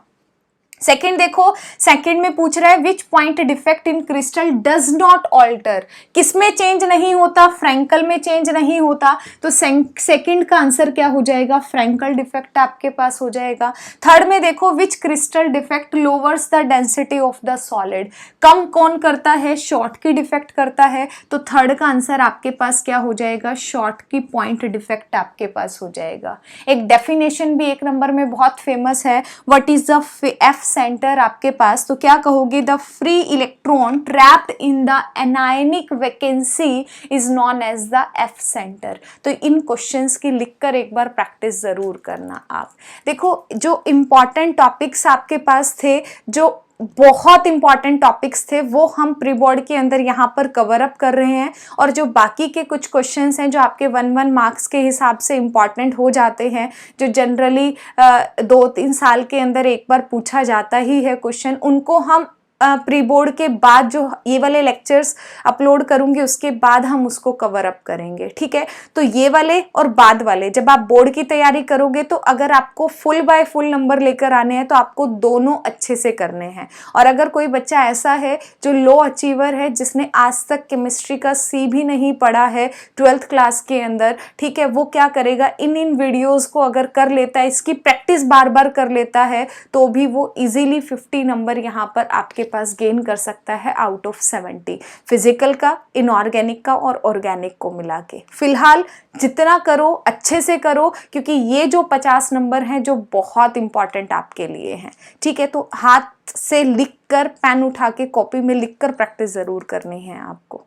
सेकंड देखो, सेकंड में पूछ रहा है which point defect in crystal does not alter. किसमें चेंज नहीं होता, फ्रेंकल में चेंज नहीं होता, तो सेकंड का आंसर क्या हो जाएगा, फ्रेंकल डिफेक्ट आपके पास हो जाएगा। थर्ड में देखो, which crystal defect lowers the density of the solid. कम कौन करता है, शॉर्टकी डिफेक्ट करता है, तो थर्ड का आंसर आपके पास क्या हो जाएगा, शॉर्टकी पॉइंट डिफेक्ट आपके पास हो जाएगा। एक डेफिनेशन भी 1 नंबर में बहुत फेमस है, what is the F centre आपके पास, तो क्या कहोगे, the free electron trapped in the anionic vacancy is known as the F centre. तो इन क्वेश्चंस की लिखकर एक बार प्रैक्टिस जरूर करना आप। देखो, जो इंपॉर्टेंट टॉपिक्स आपके पास थे, जो बहुत इंपॉर्टेंट टॉपिक्स थे, वो हम प्री बोर्ड के अंदर यहाँ पर कवर अप कर रहे हैं। और जो बाकी के कुछ क्वेश्चंस हैं जो आपके 1-1 मार्क्स के हिसाब से इंपॉर्टेंट हो जाते हैं, जो जनरली 2-3 साल के अंदर एक बार पूछा जाता ही है क्वेश्चन, उनको हम प्री बोर्ड के बाद जो ये वाले लेक्चर्स अपलोड करूंगी उसके बाद हम उसको कवर अप करेंगे। ठीक है, तो ये वाले और बाद वाले जब आप बोर्ड की तैयारी करोगे, तो अगर आपको फुल बाय फुल नंबर लेकर आने हैं तो आपको दोनों अच्छे से करने हैं। और अगर कोई बच्चा ऐसा है जो लो अचीवर है, जिसने आज तक केमिस्ट्री का C भी नहीं पढ़ा है 12th क्लास के अंदर, ठीक है, वो क्या करेगा, इन वीडियोज को अगर कर लेता है, इसकी प्रैक्टिस बार बार कर लेता है, तो भी वो इजीली 50 नंबर यहाँ पर आपके पास गेन कर सकता है आउट ऑफ 70, फिजिकल का, इनऑर्गेनिक का और ऑर्गेनिक को मिला के। फिलहाल जितना करो अच्छे से करो, क्योंकि ये जो 50 नंबर हैं जो बहुत इंपॉर्टेंट आपके लिए हैं। ठीक है, तो हाथ से लिखकर, पेन उठा के कॉपी में लिखकर प्रैक्टिस जरूर करनी है आपको।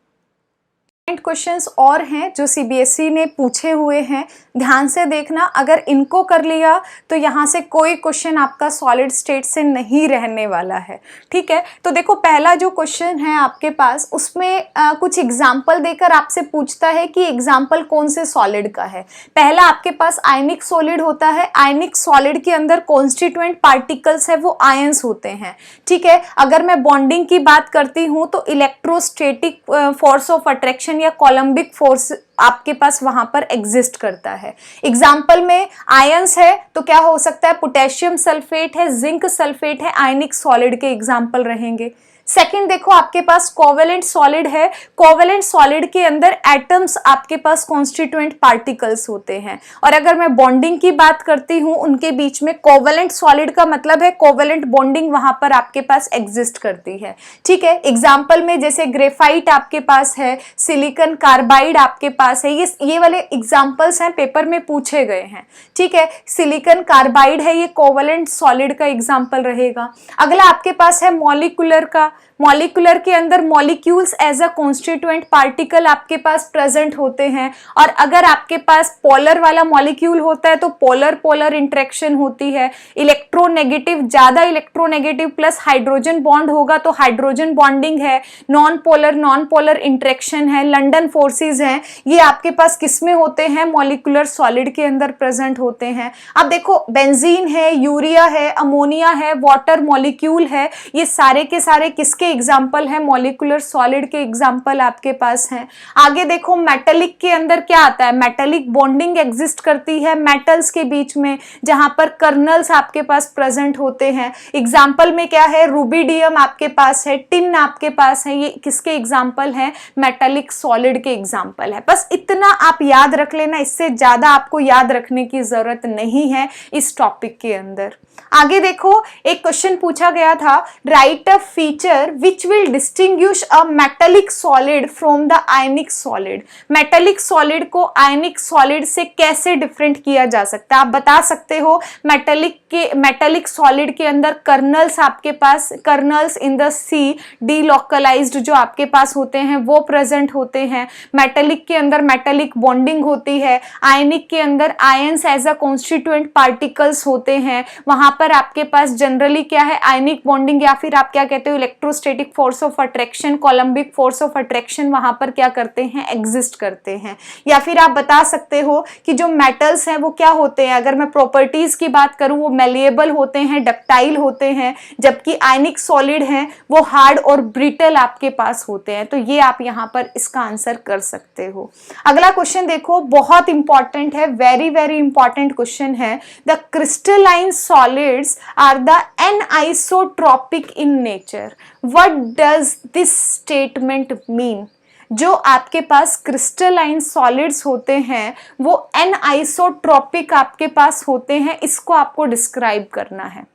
क्वेश्चंस और हैं जो CBSE ने पूछे हुए हैं, ध्यान से देखना। अगर इनको कर लिया तो यहाँ से कोई क्वेश्चन आपका सॉलिड स्टेट से नहीं रहने वाला है। ठीक है, तो देखो, पहला जो क्वेश्चन है आपके पास, उसमें कुछ एग्जाम्पल देकर आपसे पूछता है कि एग्जाम्पल कौन से सॉलिड का है। पहला आपके पास आयनिक सॉलिड होता है। आयनिक सॉलिड के अंदर कॉन्स्टिट्यूएंट पार्टिकल्स है, वो आयंस होते हैं। ठीक है, अगर मैं बॉन्डिंग की बात करती हूँ तो इलेक्ट्रोस्टैटिक फोर्स ऑफ अट्रैक्शन या कोलम्बिक फोर्स आपके पास वहां पर एग्जिस्ट करता है। एग्जाम्पल में आयंस है तो क्या हो सकता है, पोटेशियम सल्फेट है, जिंक सल्फेट है, आयनिक सॉलिड के एग्जाम्पल रहेंगे। सेकंड देखो, आपके पास कोवेलेंट सॉलिड है। कोवेलेंट सॉलिड के अंदर एटम्स आपके पास कॉन्स्टिट्यूएंट पार्टिकल्स होते हैं। और अगर मैं बॉन्डिंग की बात करती हूं उनके बीच में, कोवेलेंट सॉलिड का मतलब है कोवेलेंट बॉन्डिंग वहां पर आपके पास एग्जिस्ट करती है। ठीक है, एग्जाम्पल में जैसे ग्रेफाइट आपके पास है, सिलिकॉन कार्बाइड आपके पास है, ये वाले एग्जाम्पल्स हैं, पेपर में पूछे गए हैं। ठीक है, सिलिकॉन कार्बाइड है, ये कोवेलेंट सॉलिड का एग्जाम्पल रहेगा। अगला आपके पास है मॉलिक्यूलर का, मॉलिक्यूलर के अंदर molecules as a constituent particle आपके पास प्रेजेंट होते हैं, और अगर आपके पास पोलर वाला मॉलिक्यूल होता है तो पोलर पोलर इंटरेक्शन होती है। इलेक्ट्रोनेगेटिव, ज्यादा इलेक्ट्रोनेगेटिव प्लस हाइड्रोजन बॉन्ड होगा तो हाइड्रोजन बॉन्डिंग है। नॉन पोलर इंटरेक्शन है, लंडन फोर्सेस हैं, ये आपके पास किसमें होते हैं? मॉलिक्यूलर सॉलिड के अंदर प्रेजेंट होते हैं। अब देखो बेंजीन है, यूरिया है, अमोनिया है, वाटर मॉलिक्यूल है, ये सारे के सारे किसके एग्जाम्पल है? मॉलिक्यूलर सॉलिड के एग्जाम्पल आपके पास हैं। आगे देखो मेटेलिक के अंदर क्या आता है? मेटेलिक बॉन्डिंग एग्जिस्ट करती है मेटल्स के बीच में, जहां पर कर्नल्स आपके पास प्रेजेंट होते हैं। एग्जाम्पल में क्या है? रूबिडियम आपके पास है, टिन आपके पास है, ये किसके एग्जाम्पल है? मेटेलिक सॉलिड के एग्जाम्पल है। बस इतना आप याद रख लेना, इससे ज्यादा आपको याद रखने की जरूरत नहीं है इस टॉपिक के अंदर। आगे देखो एक क्वेश्चन पूछा गया था, right a feature which will distinguish a metallic solid from the ionic solid. Metallic solid को आयनिक सॉलिड से कैसे डिफरेंट किया जा सकता है? आप बता सकते हो मेटेलिक सॉलिड के अंदर कर्नल्स आपके पास, kernels in the sea delocalized जो आपके पास होते हैं वो प्रेजेंट होते हैं। मेटेलिक के अंदर मेटेलिक बॉन्डिंग होती है, आयनिक के अंदर ions as a constituent particles होते हैं, वहां पर आपके पास जनरली क्या है? आयनिक बॉन्डिंग, या फिर आप क्या कहते हो electrostatic force of attraction, coulombic force of attraction वहां पर क्या करते हैं? एग्जिस्ट करते हैं। या फिर आप बता सकते हो कि जो मेटल्स हैं वो क्या होते हैं? अगर मैं प्रॉपर्टीज की बात करूं वो मेलिएबल होते हैं, डक्टाइल होते हैं, जबकि आयनिक सॉलिड हैं वो हार्ड और ब्रिटल आपके पास होते हैं। तो ये आप यहां पर इसका आंसर कर सकते हो। अगला क्वेश्चन देखो, बहुत इंपॉर्टेंट है, वेरी वेरी इंपॉर्टेंट क्वेश्चन है। The crystalline solids are the anisotropic in nature. What does this statement mean? जो आपके पास क्रिस्टलाइन सॉलिड्स होते हैं वो एनआइसोट्रोपिक आपके पास होते हैं, इसको आपको डिस्क्राइब करना है।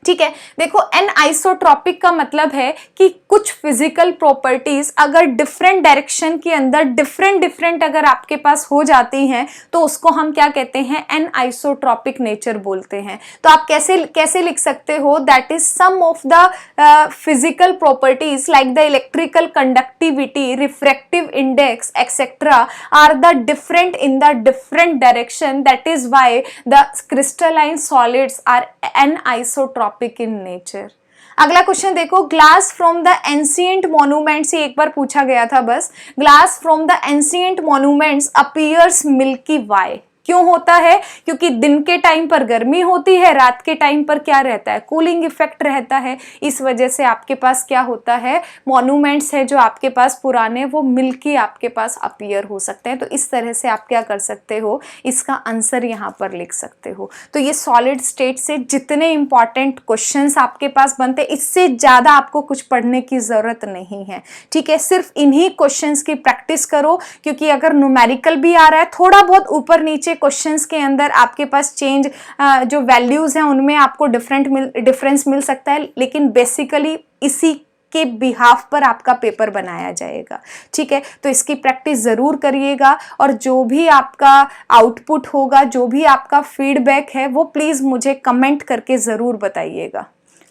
ठीक है, देखो एनआइसोट्रोपिक का मतलब है कि कुछ फिजिकल प्रॉपर्टीज अगर डिफरेंट डायरेक्शन के अंदर डिफरेंट अगर आपके पास हो जाती हैं तो उसको हम क्या कहते हैं? एनआइसोट्रोपिक नेचर बोलते हैं। तो आप कैसे लिख सकते हो? That is some of the physical properties like the electrical conductivity, refractive index etcetera are the different in the different direction, that is why the crystalline solids are anisotropic in nature। अगला question देखो, glass from the ancient monuments, ये एक बार पूछा गया था बस। Glass from the ancient monuments appears milky, why? क्यों होता है? क्योंकि दिन के टाइम पर गर्मी होती है, रात के टाइम पर क्या रहता है? कूलिंग इफेक्ट रहता है। इस वजह से आपके पास क्या होता है? मॉन्यूमेंट्स है जो आपके पास पुराने वो मिल्की आपके पास अपीयर हो सकते हैं। तो इस तरह से आप क्या कर सकते हो? इसका आंसर यहाँ पर लिख सकते हो। तो ये सॉलिड स्टेट से जितने इंपॉर्टेंट क्वेश्चंस आपके पास बनते हैं, इससे ज्यादा आपको कुछ पढ़ने की जरूरत नहीं है। ठीक है, सिर्फ इन्हीं क्वेश्चंस की प्रैक्टिस करो, क्योंकि अगर न्यूमेरिकल भी आ रहा है, थोड़ा बहुत ऊपर नीचे क्वेश्चंस के अंदर आपके पास चेंज जो वैल्यूज हैं उनमें आपको डिफरेंस मिल सकता है, लेकिन बेसिकली इसी के बिहाफ पर आपका पेपर बनाया जाएगा। ठीक है, तो इसकी प्रैक्टिस जरूर करिएगा, और जो भी आपका आउटपुट होगा, जो भी आपका फीडबैक है, वो प्लीज मुझे कमेंट करके जरूर बताइएगा।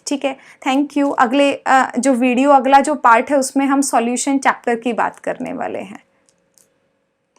ठीक है, थैंक यू। अगले जो वीडियो, अगला जो पार्ट है उसमें हम सॉल्यूशन चैप्टर की बात करने वाले हैं।